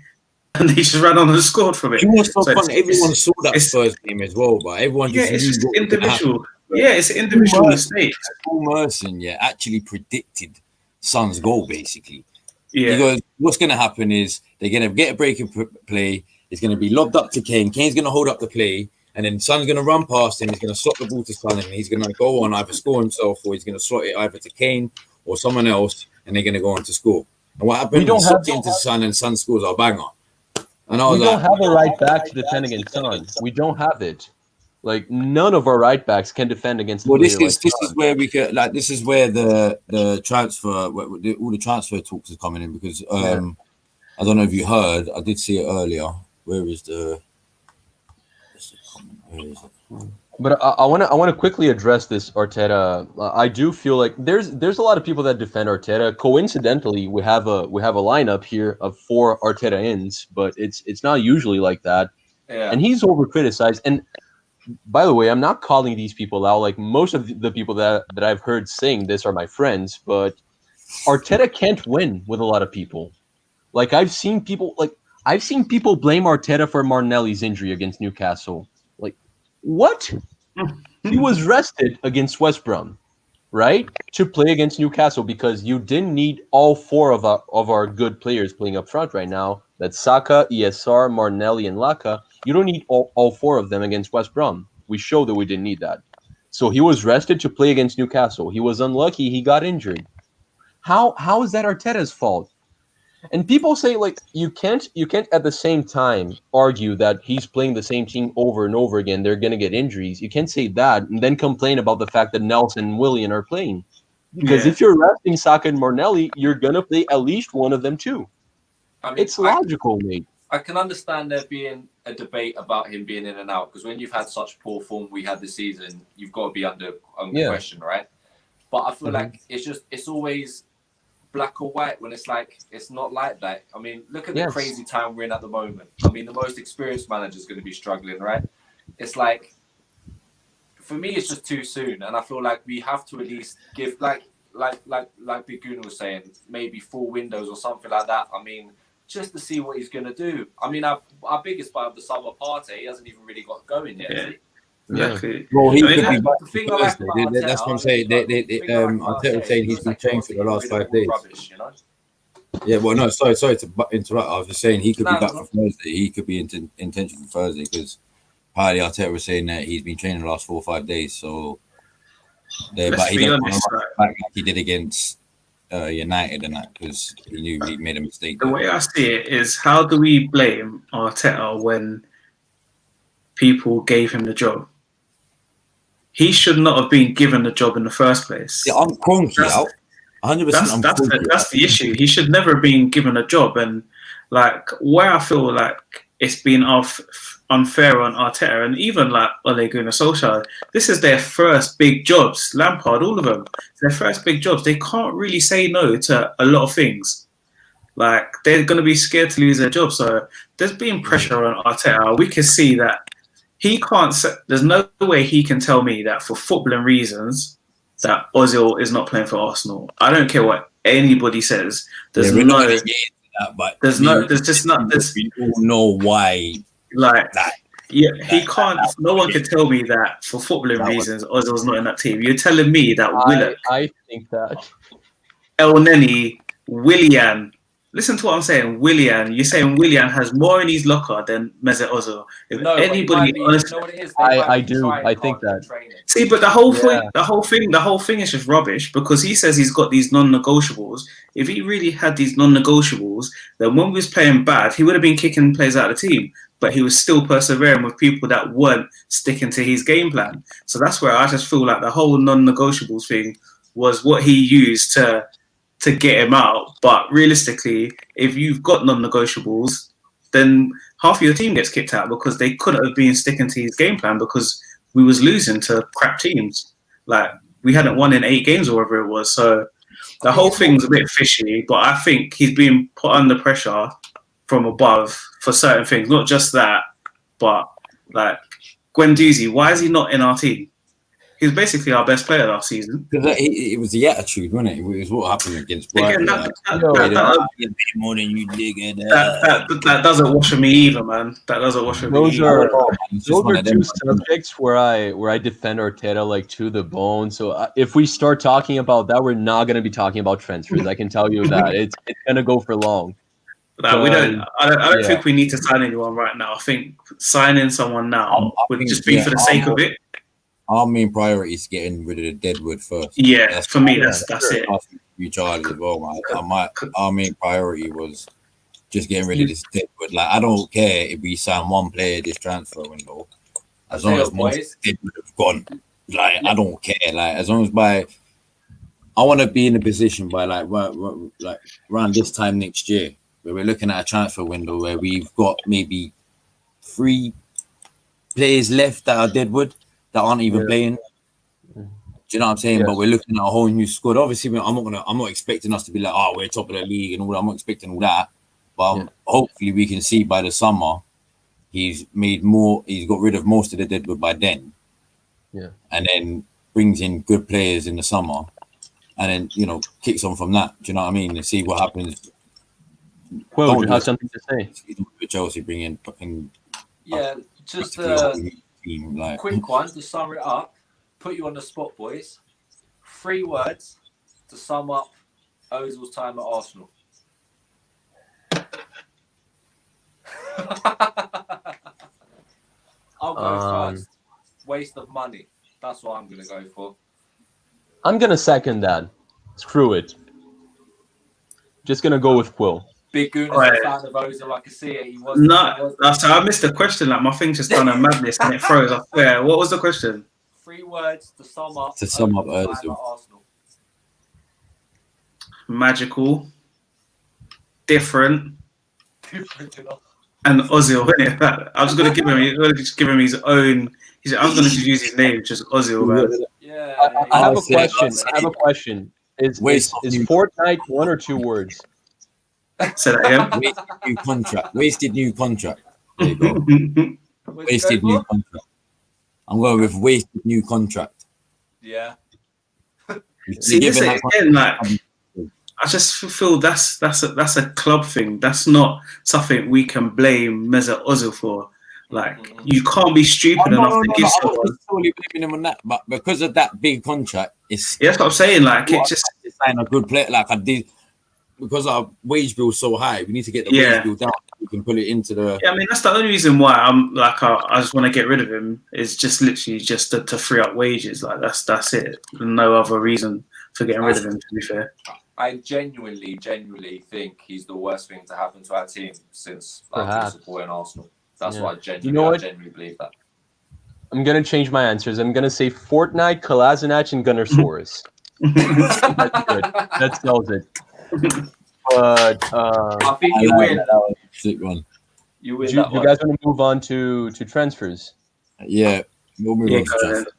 and he just ran on and scored from it. It was so fun. Everyone saw that Spurs game as well, but everyone just it's just knew individual. Yeah, it's an individual mistake. Paul Merson, actually predicted Son's goal basically. Yeah. Because what's going to happen is they're going to get a break in play. It's going to be lobbed up to Kane. Kane's going to hold up the play. And then Son's going to run past him. He's going to slot the ball to Son. And he's going to go on either score himself or he's going to slot it either to Kane or someone else. And they're going to go on to score. And what happened? We don't have into Son and Son scores our banger. And I was we don't have a right back to defend against Son. We don't have it. Like none of our right backs can defend against. Well, this is where we could this is where the transfer all the transfer talks are coming in because I don't know if you heard. I did see it earlier. Where is the? Where is it? But I want to quickly address this Arteta. I do feel like there's a lot of people that defend Arteta. Coincidentally, we have a lineup here of 4 Arteta ins, but it's not usually like that. Yeah. And he's over criticized. And by the way, I'm not calling these people out. Like most of the people that I've heard saying this are my friends, but Arteta can't win with a lot of people. Like I've seen people blame Arteta for Martinelli's injury against Newcastle. Like what? He was rested against West Brom, right? To play against Newcastle because you didn't need all 4 of our good players playing up front right now. That's Saka, ESR, Martinelli, and Laka. You don't need all 4 of them against West Brom. We showed that we didn't need that. So he was rested to play against Newcastle. He was unlucky. He got injured. How is that Arteta's fault? And people say like you can't at the same time argue that he's playing the same team over and over again. They're gonna get injuries. You can't say that and then complain about the fact that Nelson and Willian are playing. Because if you're resting Saka and Martinelli, you're gonna play at least one of them too. I mean, it's logical, mate. I can understand there being a debate about him being in and out because when you've had such poor form we had this season, you've got to be under question, right? But I feel like it's always black or white when it's like it's not like that. I mean, look at the crazy time we're in at the moment. I mean, the most experienced manager is going to be struggling, right? It's like for me, it's just too soon, and I feel like we have to at least give like Big Goon was saying, maybe 4 windows or something like that. I mean, just to see what he's going to do. I mean, our biggest buy of the summer party, he hasn't even really got going yet. Yeah. Exactly. Well, he could be back for Thursday. That's what I'm saying. Arteta was saying he's been trained for the last 5 days. Rubbish, you know? Yeah, well, no, sorry to interrupt. I was just saying he could be back for Thursday. He could be in intention for Thursday because apparently Arteta was saying that he's been training the last 4 or 5 days. So, but he doesn't back like he did against United and that because he knew he made a mistake. The way I see it is, how do we blame Arteta when people gave him the job? He should not have been given the job in the first place. Yeah, I'm cronky out. 100%. That's the issue. He should never have been given a job. And like where I feel like it's been unfair on Arteta and even like Ole Gunnar Solskjaer, this is their first big jobs. Lampard, all of them, it's their first big jobs. They can't really say no to a lot of things. Like they're going to be scared to lose their job. So there's been pressure on Arteta. We can see that he can't. There's no way he can tell me that for footballing reasons that Ozil is not playing for Arsenal. I don't care what anybody says. There's We all know why. Like that. Yeah, he can't. No one can tell me that for footballing reasons Ozil's not in that team. You're telling me that Willock, I think that El Neni, Willian. Listen to what I'm saying. Willian, you're saying Willian has more in his locker than Mesut Ozil. If anybody, honestly, you know what it is? I do. I think that. See, but the whole thing is just rubbish because he says he's got these non-negotiables. If he really had these non-negotiables, then when we was playing bad, he would have been kicking players out of the team. But he was still persevering with people that weren't sticking to his game plan. So that's where I just feel like the whole non-negotiables thing was what he used to get him out. But realistically, if you've got non-negotiables, then half of your team gets kicked out because they couldn't have been sticking to his game plan because we was losing to crap teams. Like we hadn't won in 8 games or whatever it was. So the whole thing's a bit fishy, but I think he's being put under pressure from above for certain things. Not just that, but like Guendouzi, why is he not in our team? He was basically our best player last season. It was the attitude, wasn't it? It was what happened against Brighton. Again, that doesn't wash with me either, man. That doesn't wash with me either. Those are two subjects where I defend Arteta like to the bone. So if we start talking about that, we're not going to be talking about transfers. I can tell you that it's going to go for long. Like, we don't. I don't think we need to sign anyone right now. I think signing someone now would just be for the sake of it. Our main priority is getting rid of the Deadwood first. Yeah, for me, that's it. You Charlie as well, man. Our main priority was just getting rid of this Deadwood. Like, I don't care if we sign one player this transfer window, as long as most Deadwood have gone. Like, I don't care. Like, as long as I want to be in a position by like around this time next year, where we're looking at a transfer window where we've got maybe 3 players left that are Deadwood that aren't even playing. Do you know what I'm saying? But we're looking at a whole new squad. Obviously, I'm not expecting us to be like, oh, we're top of the league and all that. I'm not expecting all that. But hopefully we can see by the summer he's got rid of most of the Deadwood by then. Yeah. And then brings in good players in the summer. And then, kicks on from that. Do you know what I mean? And see what happens. Well, you have something to say. Chelsea bring in fucking just a quick one to sum it up. Put you on the spot, boys. 3 words to sum up Ozil's time at Arsenal. I'll go first. Waste of money. That's what I'm going to go for. I'm going to second that. Screw it. Just going to go with Quill. Big Goon is a fan of Ozil. I can see it. He was. So I missed the question. Like, my thing just done a madness and it froze. I swear. What was the question? 3 words to sum up. Ozil. Arsenal. Magical. Different. And Ozil. I was going to give him his own. I was going to use his name, just Ozil. Man. Yeah. I have a question. Is Fortnite 1 or 2 words? Say that again. Wasted new contract. There you go. Wasted new contract. I'm going with wasted new contract. Yeah. See, this again, like, I just feel that's a club thing. That's not something we can blame Mesut Ozil for. Like, you can't be stupid enough to give someone. I'm totally blaming him on that, but because of that big contract, it's that's what I'm saying. Like, it's just sign a good player. Like I did. Because our wage bill is so high, we need to get the wage bill down. We can put it into the. Yeah, I mean, that's the only reason why I'm like, I just want to get rid of him. Is just literally just to free up wages. Like that's it. No other reason for getting rid of him. To be fair, I genuinely think he's the worst thing to happen to our team since I've been supporting Arsenal. That's why I genuinely believe that. I'm gonna change my answers. I'm gonna say Fortnite, Kolasinac, and Gunnersaurus. That's good. That sells it. But I think you win. Sick one. You win. Do you guys want to move on to transfers? Yeah, we'll move on to transfers.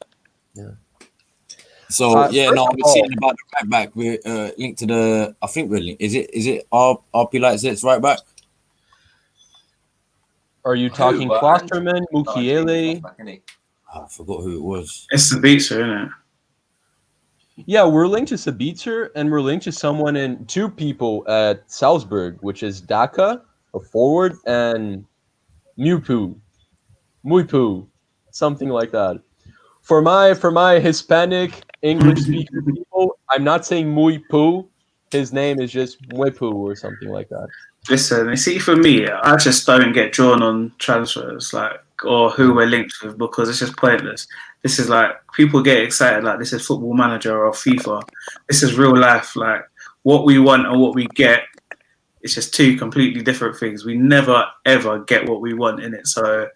Yeah. So I'm saying about the right back. We're linked to the. I think we're linked. Is it RP Leitz's right back? Are you talking Klosterman, Mukiele? I forgot who it was. It's the Sabitzer, isn't it? Yeah, we're linked to Sabitzer, and we're linked to someone in 2 people at Salzburg, which is Daka, a forward, and Muipu, something like that. For my Hispanic English speaking people, I'm not saying Muipu. His name is just Muipu or something like that. Listen, you see, for me, I just don't get drawn on transfers, like, or who we're linked with, because it's just pointless. This is like, people get excited like this is Football Manager or FIFA. This is real life. Like, what we want and what we get, it's just 2 completely different things. We never ever get what we want in it. So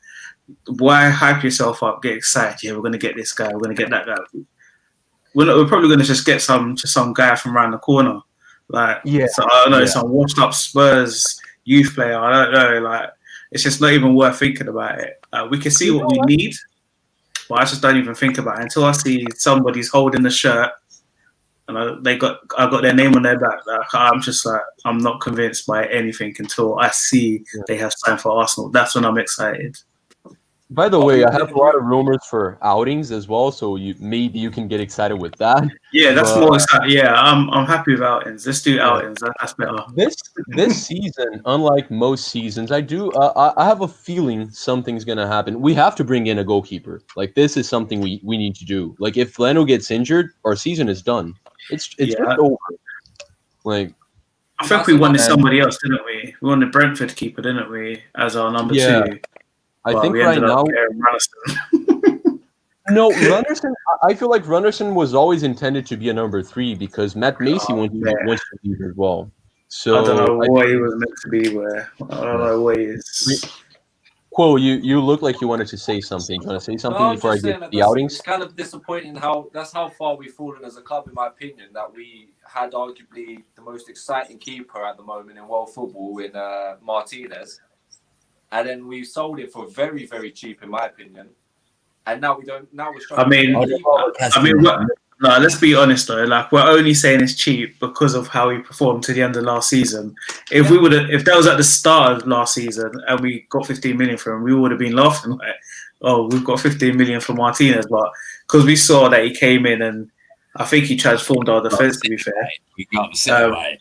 why hype yourself up, get excited? Yeah, we're gonna get this guy, we're gonna get that guy. We're probably gonna just get some guy from around the corner. Like, so I don't know, some washed up Spurs youth player. I don't know. Like, it's just not even worth thinking about it. We can see what we need, but I just don't even think about it until I see somebody's holding the shirt and I got their name on their back. Like, I'm just like, I'm not convinced by anything until I see they have signed for Arsenal. That's when I'm excited. By the way, I have a lot of rumors for outings as well, so maybe you can get excited with that. Yeah, that's more exciting. Yeah, I'm happy with outings. Let's do outings. That's better. This season, unlike most seasons, I have a feeling something's gonna happen. We have to bring in a goalkeeper. Like, this is something we need to do. Like, if Leno gets injured, our season is done. It's just over. Like, I think we wanted somebody else, didn't we? We wanted Brentford keeper, didn't we, as our number 2? I think right now. No, Runderson. I feel like Runderson was always intended to be a number 3 because Matt Macy wants to be here as well. So I don't know what he was meant to be. I don't know what he is. Quo, you look like you wanted to say something. Do you want to say something before I get the outings? It's kind of disappointing that's how far we've fallen as a club, in my opinion. That we had arguably the most exciting keeper at the moment in world football in Martinez, and then we sold it for very, very cheap, in my opinion. And now we don't. Now we're struggling. No, let's be honest though. Like, we're only saying it's cheap because of how he performed to the end of last season. If that was at the start of last season and we got 15 million for him, we would have been laughing like, "Oh, we've got 15 million for Martinez." But because we saw that he came in and I think he transformed our defense. To be fair, we got upset about it.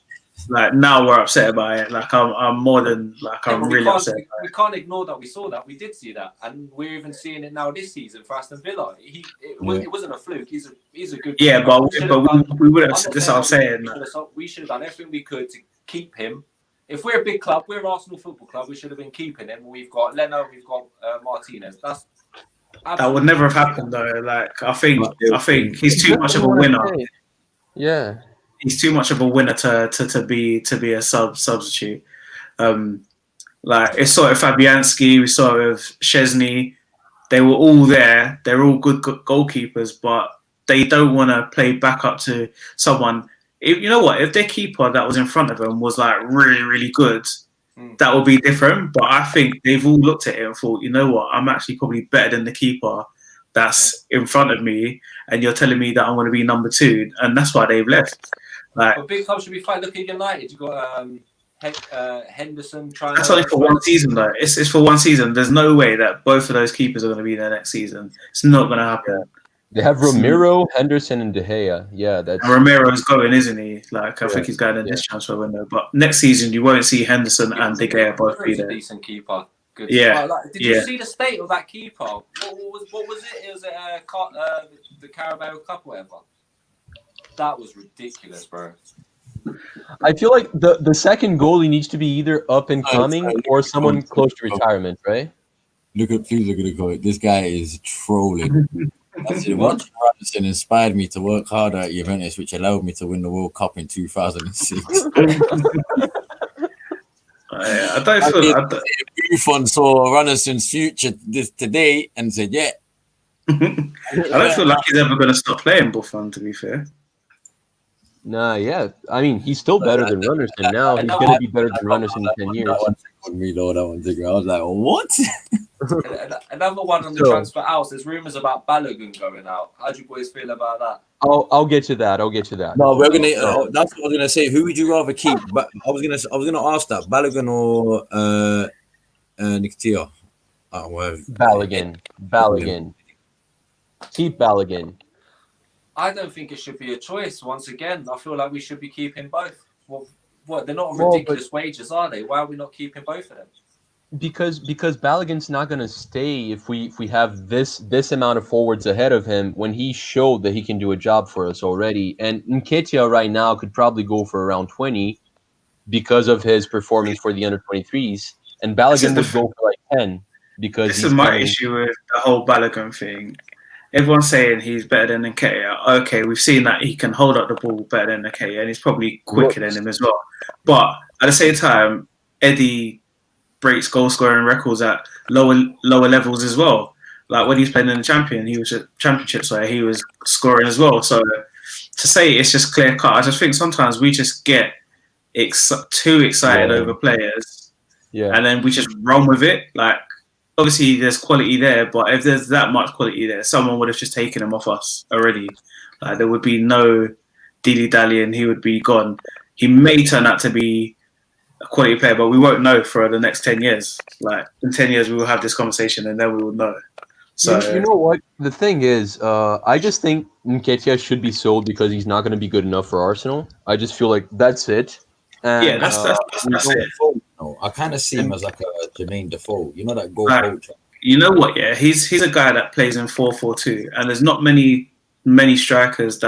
Like, now we're upset about it. Like, I'm more than like, I'm really upset. We can't ignore that we saw that. We did see that, and we're even seeing it now this season for Aston Villa. It wasn't a fluke. He's a good. Yeah, but we would have. That's what I'm saying. We should have done everything we could to keep him. If we're a big club, we're Arsenal Football Club. We should have been keeping him. We've got Leno. We've got Martinez. That would never have happened though. Like, I think he's too much of a winner. Yeah. He's too much of a winner to be a substitute. Like, it's sort of Fabianski, we saw it with Szczesny. They were all there. They're all good goalkeepers, but they don't want to play back up to someone. You know what? If their keeper that was in front of them was like really, really good, that would be different. But I think they've all looked at it and thought, you know what? I'm actually probably better than the keeper that's in front of me, and you're telling me that I'm going to be number 2, and that's why they've left. Like, but big clubs should be fine. Look at United. You got Henderson trying. That's only for one season, though. It's for one season. There's no way that both of those keepers are going to be there next season. It's not going to happen. They have Romero, Henderson, and De Gea. Yeah, that's. And Romero's going, isn't he? Like, I think he's going in this transfer window. But next season, you won't see Henderson and De Gea both be there. Decent keeper. Good. Yeah. Did you see the state of that keeper? What was it? It was the Carabao Cup, or whatever. That was ridiculous, bro. I feel like the second goalie needs to be either up and coming or someone close to retirement, right? Please look at the goal. This guy is trolling. Watching Robinson inspired me to work harder at Juventus, which allowed me to win the World Cup in 2006. I don't feel Buffon saw Runnelson's future today and said, "Yeah." I don't feel like he's ever going to stop playing Buffon, to be fair. Nah, yeah. I mean, he's still better than Runderson now. He's going to be better than Runderson in 10 years. I was like, what? Another one on the transfer out. There's rumours about Balogun going out. How do you boys feel about that? I'll get to that. No, we're gonna. That's what I was gonna say. Who would you rather keep? But I was gonna ask that Balogun or Nketiah. Balogun. Keep Balogun. I don't think it should be a choice. Once again, I feel like we should be keeping both. What? They're not ridiculous wages, are they? Why are we not keeping both of them? Because Balogun's not going to stay if we have this amount of forwards ahead of him when he showed that he can do a job for us already. And Nketiah right now could probably go for around 20 because of his performance for the under-23s. And Balogun would go for like 10 because this is my issue with the whole Balogun thing. Everyone's saying he's better than Nketiah. Okay, we've seen that he can hold up the ball better than Nketiah, and he's probably quicker than him as well. But at the same time, Eddie breaks goal scoring records at lower levels as well. Like when he's playing in the championship, so he was scoring as well. So to say it's just clear cut, I just think sometimes we just get too excited over players, and then we just run with it. Like, obviously there's quality there, but if there's that much quality there, someone would have just taken him off us already. Like, there would be no dilly-dally and he would be gone. He may turn out to be a quality player, but we won't know for the next 10 years. Like, in 10 years, we will have this conversation and then we will know. So you know what? The thing is, I just think Nketiah should be sold because he's not going to be good enough for Arsenal. I just feel like that's it. And, yeah, that's it. No, I kind of see him as like a Jermaine Defoe. You know that goal Right. coach. You know what? Yeah, he's a guy that plays in 4-4-2, and there's not many strikers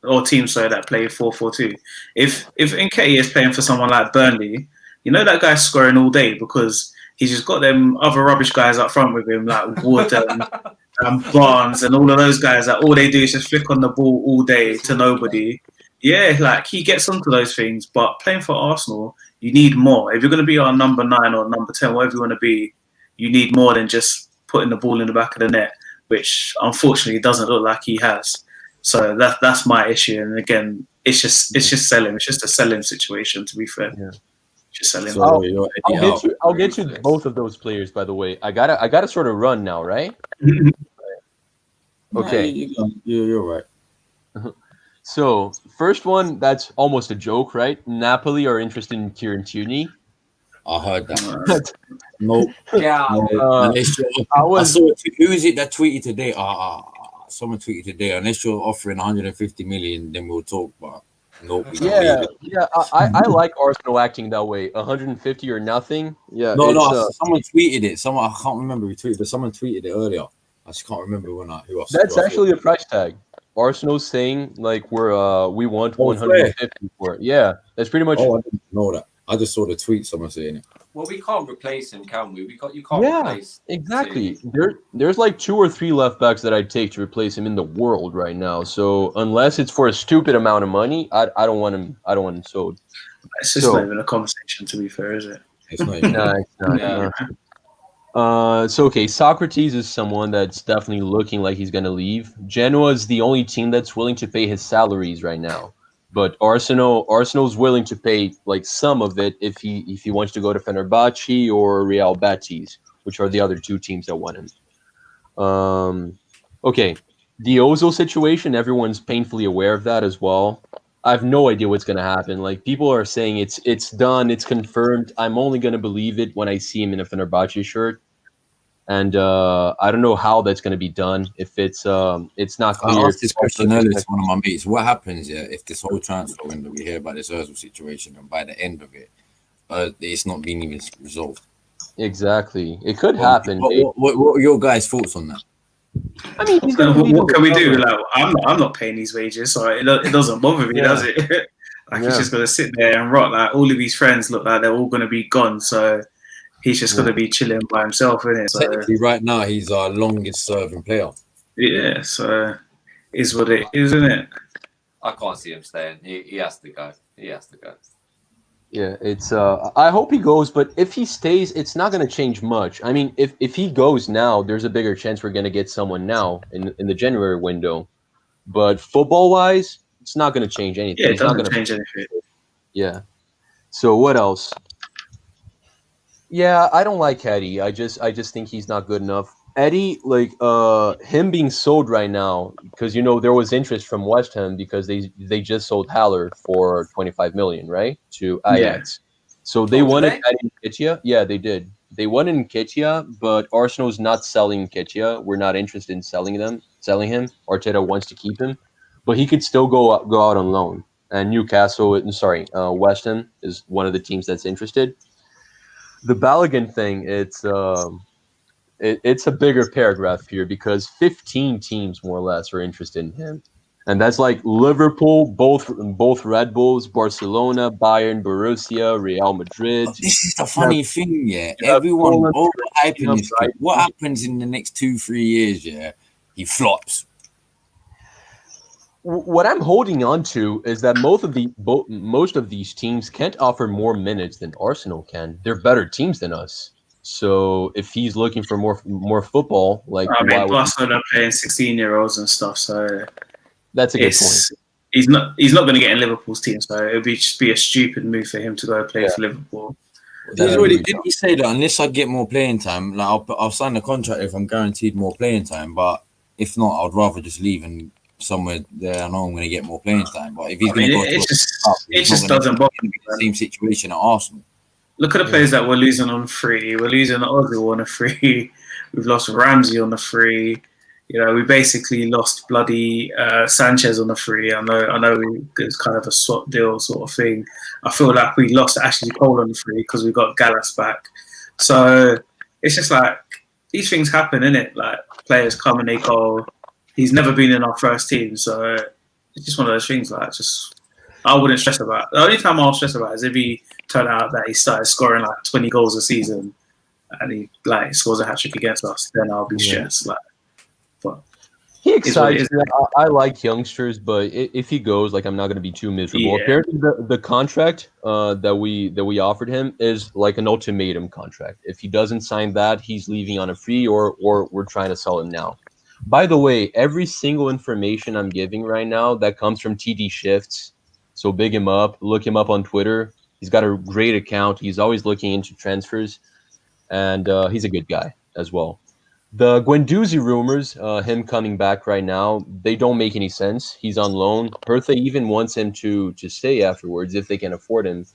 or teams that play 4-4-2. If Nketiah is playing for someone like Burnley, you know that guy's scoring all day because he's just got them other rubbish guys up front with him, like Wood and Barnes and all of those guys that all they do is just flick on the ball all day to nobody. Yeah, like he gets onto those things, but playing for Arsenal, you need more. If you're going to be our number 9 or number 10, whatever you want to be, you need more than just putting the ball in the back of the net, which unfortunately doesn't look like he has. So that's my issue. And again, it's just selling. It's just a selling situation, to be fair. Yeah. Just selling. So I'll get you both of those players. By the way, I gotta sort of run now, right? Okay. You're right. So first one, that's almost a joke, right? Napoli are interested in Kieran Tierney. I heard that. No. Yeah. I saw it. Who is it that tweeted today? Someone tweeted today. Unless you're offering 150 million, then we'll talk. But nope. Yeah. I like Arsenal acting that way. 150 or nothing. Yeah. No. Someone tweeted it. I can't remember who tweeted, but someone tweeted it earlier. I just can't remember who else. That's actually the price tag. Arsenal's saying like we want 150 for it. Yeah, that's pretty much. Oh, I didn't know that. I just saw the tweet. Someone saying it. Well, we can't replace him, can we? You can't replace. Exactly. There's like 2 or 3 left backs that I'd take to replace him in the world right now. So unless it's for a stupid amount of money, I don't want him. I don't want him sold. It's just not even a conversation, to be fair, is it? It's not even. No, it's not. Yeah. So okay, Socrates is someone that's definitely looking like he's gonna leave. Genoa is the only team that's willing to pay his salaries right now. But Arsenal's willing to pay like some of it if he wants to go to Fenerbahce or Real Betis, which are the other 2 teams that want him. Okay, the Ozil situation, everyone's painfully aware of that as well. I have no idea what's gonna happen. Like people are saying it's done, it's confirmed. I'm only gonna believe it when I see him in a Fenerbahce shirt. And I don't know how that's going to be done. If it's not clear. I asked this question earlier to one of my mates. What happens if this whole transfer window we hear about this Ozil situation and by the end of it, it's not being even resolved? Exactly, it could happen. What are your guys' thoughts on that? I mean, what can we do? Like, I'm not paying these wages, so it doesn't bother me, does it? He's just going to sit there and rot. Like all of his friends look like they're all going to be gone, so. He's just going to be chilling by himself, isn't it? So, technically, right now, he's our longest-serving player. Yeah, so is what it is, isn't it? I can't see him staying. He has to go. He has to go. Yeah, it's. I hope he goes, but if he stays, it's not going to change much. I mean, if he goes now, there's a bigger chance we're going to get someone now in the January window. But football-wise, it's not going to change anything. Yeah, it's not going to change anything. Yeah. So what else? Yeah, I don't like Eddie. I just think he's not good enough. Eddie, like him being sold right now, because there was interest from West Ham because they just sold Haller for 25 million, right, to Ajax. Yeah. So they wanted Eddie Nketiah. Yeah, they did. They wanted Nketiah, but Arsenal's not selling Nketiah. We're not interested in selling him. Arteta wants to keep him, but he could still go out on loan. And West Ham is one of the teams that's interested. The Balogun thing, it's a bigger paragraph here because 15 teams more or less are interested in him, and that's like Liverpool, both Red Bulls, Barcelona, Bayern, Borussia, Real Madrid. This is the funny thing, yeah. Everyone overhyping this kid. What happens in the next 2-3 years? Yeah, he flops. What I'm holding on to is that most of these teams can't offer more minutes than Arsenal can. They're better teams than us. So if he's looking for more football, like Barcelona are playing 16-year-olds and stuff, so that's a good point. He's not going to get in Liverpool's team, so it would just be a stupid move for him to go play for Liverpool. Didn't he say that unless I get more playing time, like I'll sign a contract if I'm guaranteed more playing time, but if not, I'd rather just leave and somewhere there, I know I'm going to get more playing time. But if he's I going mean, to go to it just doesn't bother me, the man. same situation at Arsenal. Look at the players that we're losing on free. We're losing Ozil on a free. We've lost Ramsey on the free. You know, we basically lost bloody Sanchez on the free. I know it's kind of a swap deal sort of thing. I feel like we lost Ashley Cole on the free because we got Gallas back. So it's just like these things happen, innit? Like players come and they go. He's never been in our first team, so it's just one of those things. Like, just I wouldn't stress about it. The only time I'll stress about it is if he turned out that he started scoring like 20 goals a season and he like scores a hat trick against us, then I'll be stressed. Like, but he excites me. I like youngsters, but if he goes, like, I'm not going to be too miserable. Yeah. Apparently, the contract that we offered him is like an ultimatum contract. If he doesn't sign that, he's leaving on a free, or we're trying to sell him now. By the way, every single information I'm giving right now that comes from TD Shifts, so big him up, look him up on Twitter. He's got a great account. He's always looking into transfers, and he's a good guy as well. The Guendouzi rumors, him coming back right now, they don't make any sense. He's on loan. Hertha even wants him to stay afterwards if they can afford him.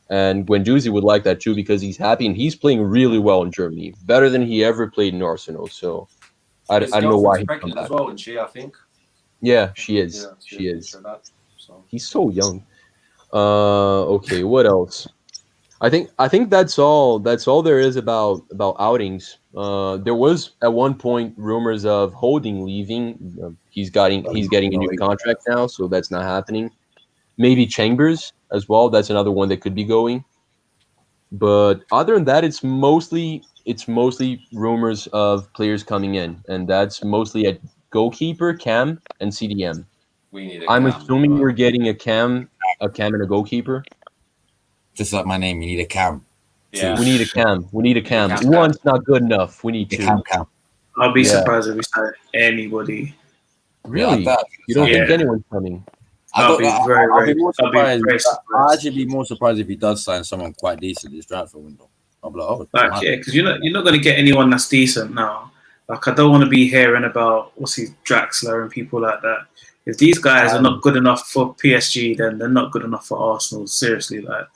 And Guendouzi would like that too because he's happy and he's playing really well in Germany, better than he ever played in Arsenal. So I don't know why he's pregnant as well, isn't she? I think. Yeah, she is. Yeah, she is. That, so. He's so young. Okay, what else? I think that's all there is about outings. There was at one point rumors of Holding leaving. He's getting a new contract now, so that's not happening. Maybe Chambers as well. That's another one that could be going. But other than that, it's mostly rumors of players coming in, and that's mostly at goalkeeper, cam, and CDM. I'm assuming we're getting a cam, and a goalkeeper. Just like my name, you need a cam. Yeah. We need a cam. One's not good enough. We need two. Cam. I'll be surprised if we sign anybody. Really? You don't think anyone's coming? I'll be very surprised. I'll actually be more surprised if he does sign someone quite decent this transfer window. I'll be like, because you're not going to get anyone that's decent now. Like, I don't want to be hearing about Draxler and people like that. If these guys are not good enough for PSG, then they're not good enough for Arsenal. Seriously, like.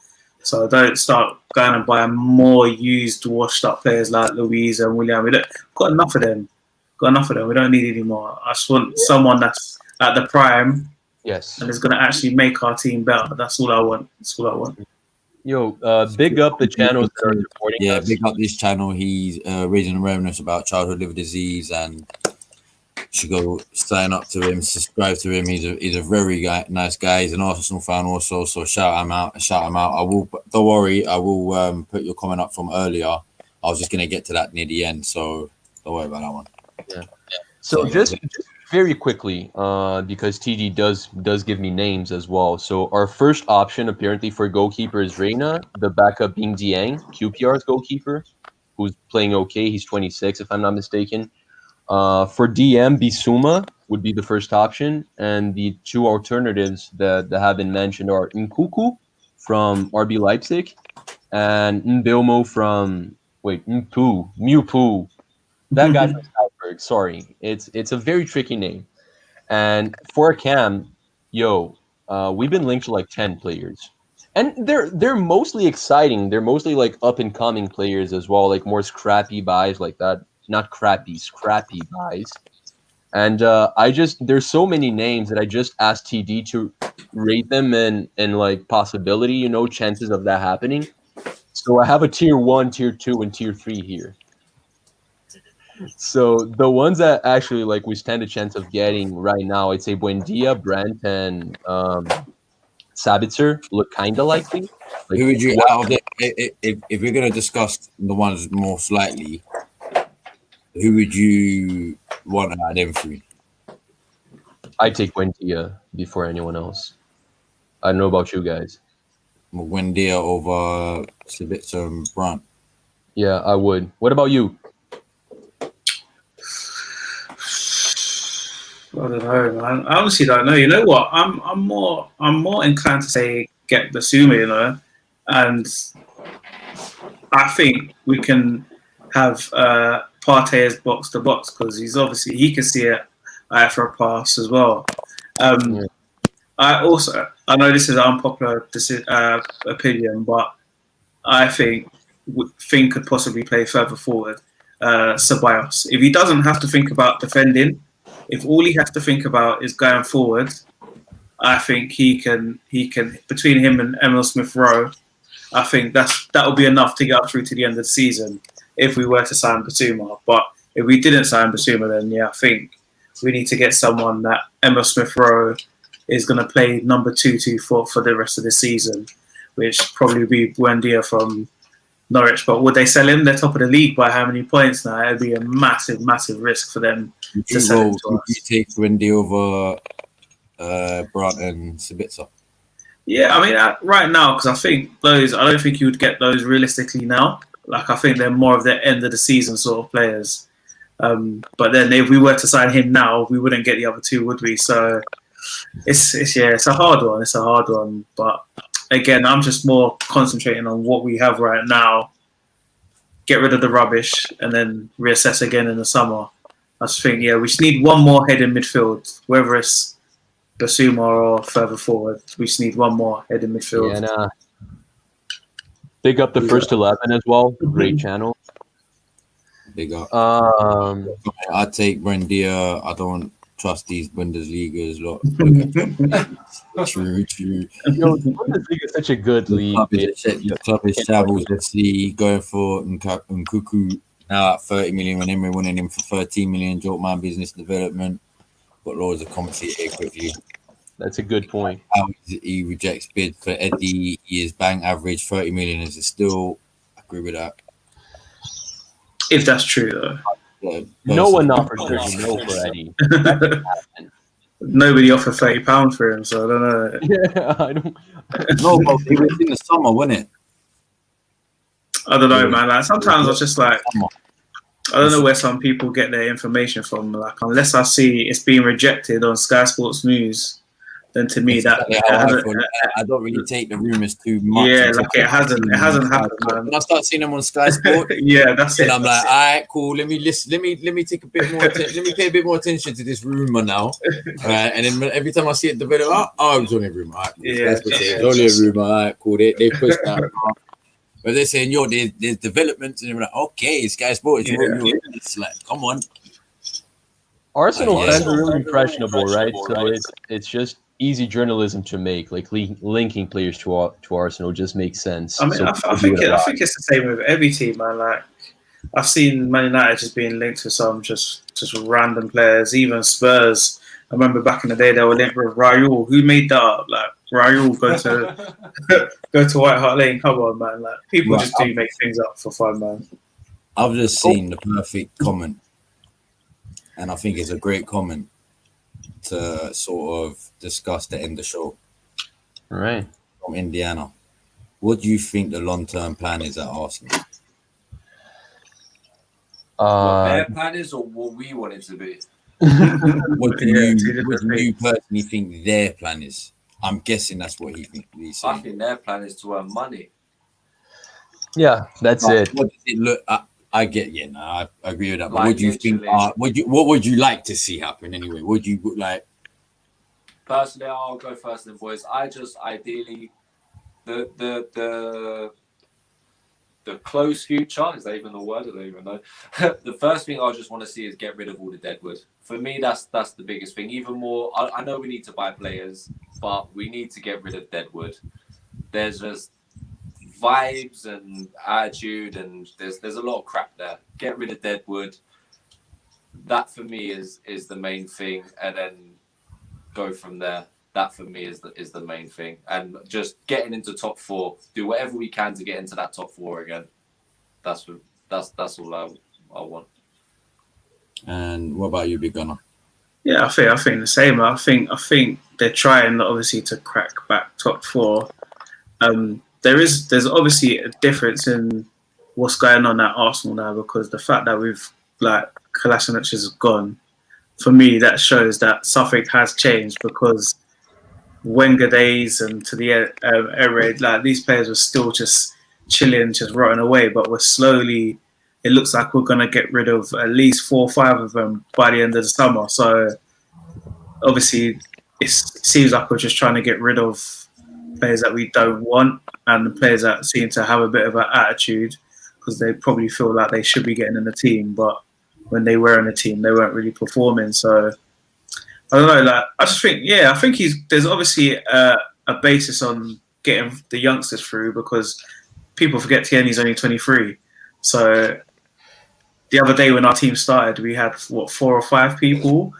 So don't start going and buying more used, washed-up players like Louise and William. We've got enough of them. We don't need any more. I just want someone that's at the prime. Yes. And is going to actually make our team better. That's all I want. Yo, big up the channels that are supporting us. Yeah, big up this channel. He's raising awareness about childhood liver disease, and you should go sign up to him, subscribe to him. He's a very nice guy. He's an Arsenal fan also, so shout him out. I will. Don't worry, I will put your comment up from earlier. I was just gonna get to that near the end, so don't worry about that one. Yeah. So just very quickly, because TD does give me names as well. So our first option apparently for goalkeeper is Reina, the backup being Dieng, QPR's goalkeeper, who's playing okay. He's 26, if I'm not mistaken. For DM, Bissouma would be the first option, and the two alternatives that have been mentioned are Nkuku from RB Leipzig and Mbeumo from Mewpu. That guy from Salzburg. Sorry, it's a very tricky name. And for cam, we've been linked to like 10 players, and they're mostly exciting. They're mostly like up and coming players as well, like more scrappy buys like that. Not crappy, scrappy guys. And there's so many names that I just asked TD to rate them in like possibility, chances of that happening. So I have a tier 1, tier 2, and tier 3 here. So the ones that actually like we stand a chance of getting right now, I'd say Buendia, Brandt, and Sabitzer look kind of likely. Like, who would you out of it, if we're gonna discuss the ones most likely? Who would you want out of them three? I take Buendia before anyone else. I don't know about you guys. Buendia over Sabitzer and Brandt. Yeah, I would. What about you? I don't know, man. I honestly don't know. You know what? I'm more inclined to say get Bissouma, and I think we can have Partey as box to box because he can see it for a pass as well. I know this is an unpopular opinion, but I think Finn could possibly play further forward. Ceballos, if he doesn't have to think about defending, if all he has to think about is going forward, I think he can between him and Emil Smith Rowe, I think that will be enough to get up through to the end of the season if we were to sign Basuma. But if we didn't sign Basuma, then yeah, I think we need to get someone that Emil Smith Rowe is going to play number 2 for the rest of the season, which probably would be Buendia from Norwich. But would they sell him? They're top of the league by how many points now? It'd be a massive, massive risk for them to sell him to us. You take Buendia over Brandt and Sabitzer? Yeah, I mean, right now, because I don't think you would get those realistically now. Like, I think they're more of the end of the season sort of players. But then if we were to sign him now, we wouldn't get the other two, would we? So it's a hard one. It's a hard one. But again, I'm just more concentrating on what we have right now. Get rid of the rubbish and then reassess again in the summer. I just think, we just need one more head in midfield, whether it's Basuma or further forward. We just need one more head in midfield. Yeah, and big up the first 11 as well. Great channel. Big up. I take Buendia. I don't trust these Bundesligas lot. True. Bundesliga is such a good league. The club is Shambles FC going for Nkuku now at 30 million when Emery wanted him for 13 million. Jotman business development. Got loads of comments here quickly. That's a good point. He rejects bid for Eddie. His bank average 30 million. Is it still? I agree with that. If that's true, though. Yeah, no one offered 30 mil for Eddie. Nobody offered £30 for him, so I don't know. Yeah, I don't. No, but it was in the summer, wasn't it? I don't know, man. Like, sometimes I was just like, I don't know where some people get their information from. Like, unless I see it's being rejected on Sky Sports News, then to me I don't really take the rumors too much. Yeah, like it hasn't happened, man. When I start seeing them on Sky Sports, yeah, that's it. I'm like, all right, cool. Let me listen. Let me take a bit more. Let me pay a bit more attention to this rumor now. And then every time I see it develop, it was only a rumor. Right, cool. It's only a rumor. All right, cool. They pushed that. But they're saying, there's developments, and they're like, okay, Sky Sports, it's like, come on. Arsenal fans are really impressionable, right? So it's just easy journalism to make, like linking players to Arsenal just makes sense. I mean, I think it's the same with every team, man. Like, I've seen Man United just being linked to some just random players, even Spurs. I remember back in the day they were linked with Raul. Who made that up? Like, Raul go to White Hart Lane. Come on, man. Like, people just do make things up for fun, man. I've just seen the perfect comment, and I think it's a great comment to sort of discuss the end of the show. All right. From Indiana. What do you think the long-term plan is at Arsenal? What their plan is, or what we want it to be? What do you personally think their plan is? I'm guessing that's what he's saying. I think their plan is to earn money. Yeah, that's it. What does it look? I get, I agree with that. But what do you think? What would you like to see happen anyway? Would you like? Personally, I'll go first, then, boys. I just ideally the close future, is that even a word? I don't even know. The first thing I just want to see is get rid of all the deadwood. For me, that's the biggest thing. Even more, I know we need to buy players, but we need to get rid of deadwood. There's just vibes and attitude, and there's a lot of crap there. Get rid of deadwood. That for me is the main thing, and then go from there. That for me is the main thing, and just getting into top 4. Do whatever we can to get into that top 4 again. That's all I want. And what about you, Big Gunner? Yeah, I think the same. I think they're trying obviously to crack back top 4. There's obviously a difference in what's going on at Arsenal now, because the fact that we've Kolasinac is gone, for me that shows that something has changed, because Wenger days and to the era, these players were still just chilling, just rotting away, but we're slowly, it looks like we're going to get rid of at least 4 or 5 of them by the end of the summer. So obviously it seems like we're just trying to get rid of players that we don't want and the players that seem to have a bit of an attitude because they probably feel like they should be getting in the team, but when they were in the team, they weren't really performing. So I don't know. Like I just think, I think there's obviously a basis on getting the youngsters through because people forget Tierney's only 23. So the other day when our team started, we had 4 or 5 people.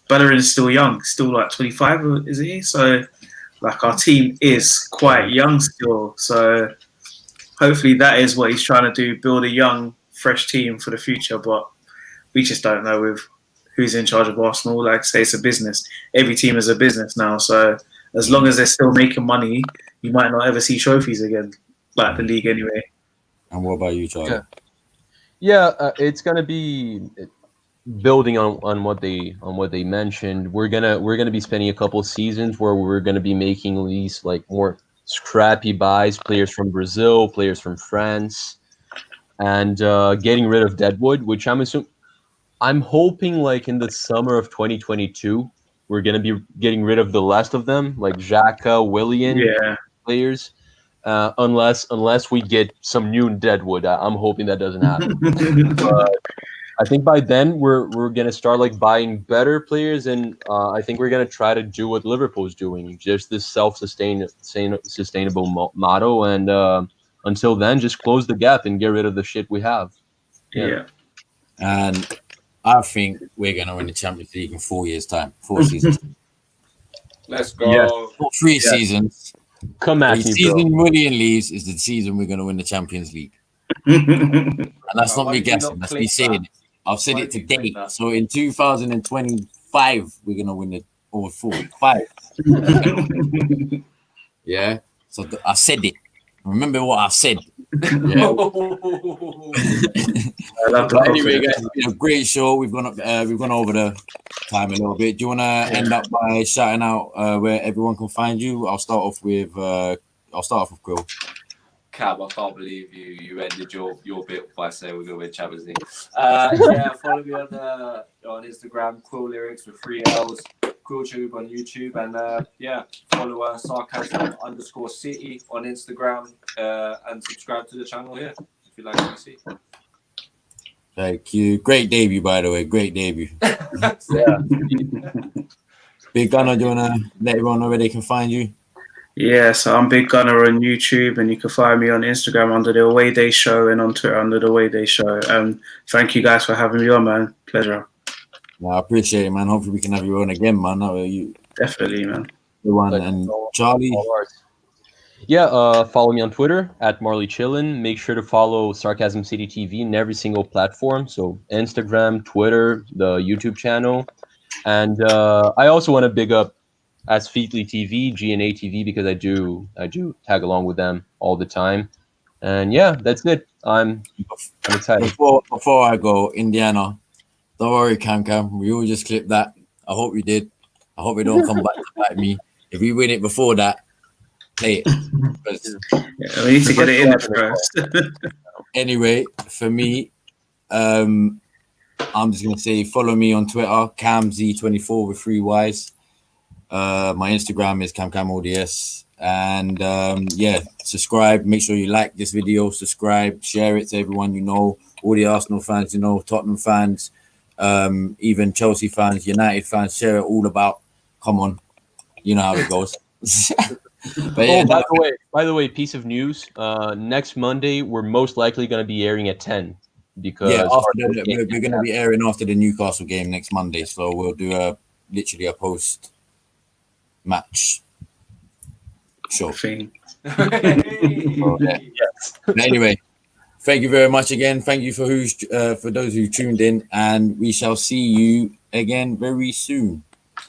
Bellerin's still young, still like 25, is he? So like our team is quite young still. So hopefully that is what he's trying to do, build a young, fresh team for the future. But we just don't know with who's in charge of Arsenal. Like I say, it's a business. Every team is a business now. So as long as they're still making money, you might not ever see trophies again, like the league anyway. And what about you, Charlie? It's gonna be building on what they mentioned. We're gonna be spending a couple of seasons where we're gonna be making these like more scrappy buys, players from Brazil, players from France, and getting rid of Deadwood, which I'm hoping like in the summer of 2022 we're gonna be getting rid of the last of them, like Xhaka, Willian players. Unless we get some new Deadwood, I'm hoping that doesn't happen. But I think by then we're gonna start like buying better players, and I think we're gonna try to do what Liverpool's doing, just this sustainable motto. And until then, just close the gap and get rid of the shit we have. Yeah. And I think we're gonna win the Champions League in 4 years' time, 4 seasons. Let's go. Yes. 3 seasons. Come at the me, season bro. Willian leaves is the season we're gonna win the Champions League. And that's not me guessing. That's me saying it. I've said it today. So in 2025, we're gonna win it over 5. Yeah. So I said it. Remember what I said. Yeah. But anyway, guys, it's been a great show. We've gone over the time a little bit. Do you want to end up by shouting out where everyone can find you? I'll start off with Quill. Cab, I can't believe you ended your bit by saying we're going to win Champions League. Follow me on Instagram, Quill Lyrics with 3 L's, QuillTube on YouTube, and follow sarcasm_city on Instagram, and subscribe to the channel here if you like what you see. Thank you. Great debut, by the way. Great debut. Big Gunner, do you want to let everyone know where they can find you? Yeah, so I'm Big Gunner on YouTube, and you can find me on Instagram under the Away Day Show and on Twitter under the Away Day Show. And thank you guys for having me on, man. Pleasure. I appreciate it, man. Hopefully we can have you on again, man. Definitely, man. The one and Charlie. Follow me on Twitter at Marley Chillin. Make sure to follow Sarcasm City TV in every single platform. So Instagram, Twitter, the YouTube channel, and I also want to big up as Feetly TV, GNA TV, because I do tag along with them all the time. And that's it. I'm excited. Before I go, Indiana, don't worry, Cam. We all just clip that. I hope you did. I hope it don't come back to bite me. If we win it before that, play it. We need to get it in first. Anyway, for me, I'm just gonna say follow me on Twitter, CamZ24 with 3 Ys. My Instagram is CamCamODS, and subscribe. Make sure you like this video, subscribe, share it to everyone you know, all the Arsenal fans you know, Tottenham fans, even Chelsea fans, United fans. Share it all about. Come on, you know how it goes. But by the way, piece of news. Next Monday, we're most likely going to be airing at 10 because we're going to be airing after the Newcastle game next Monday. So we'll do literally a post match show. But anyway, thank you very much again. Thank you for those who tuned in, and we shall see you again very soon.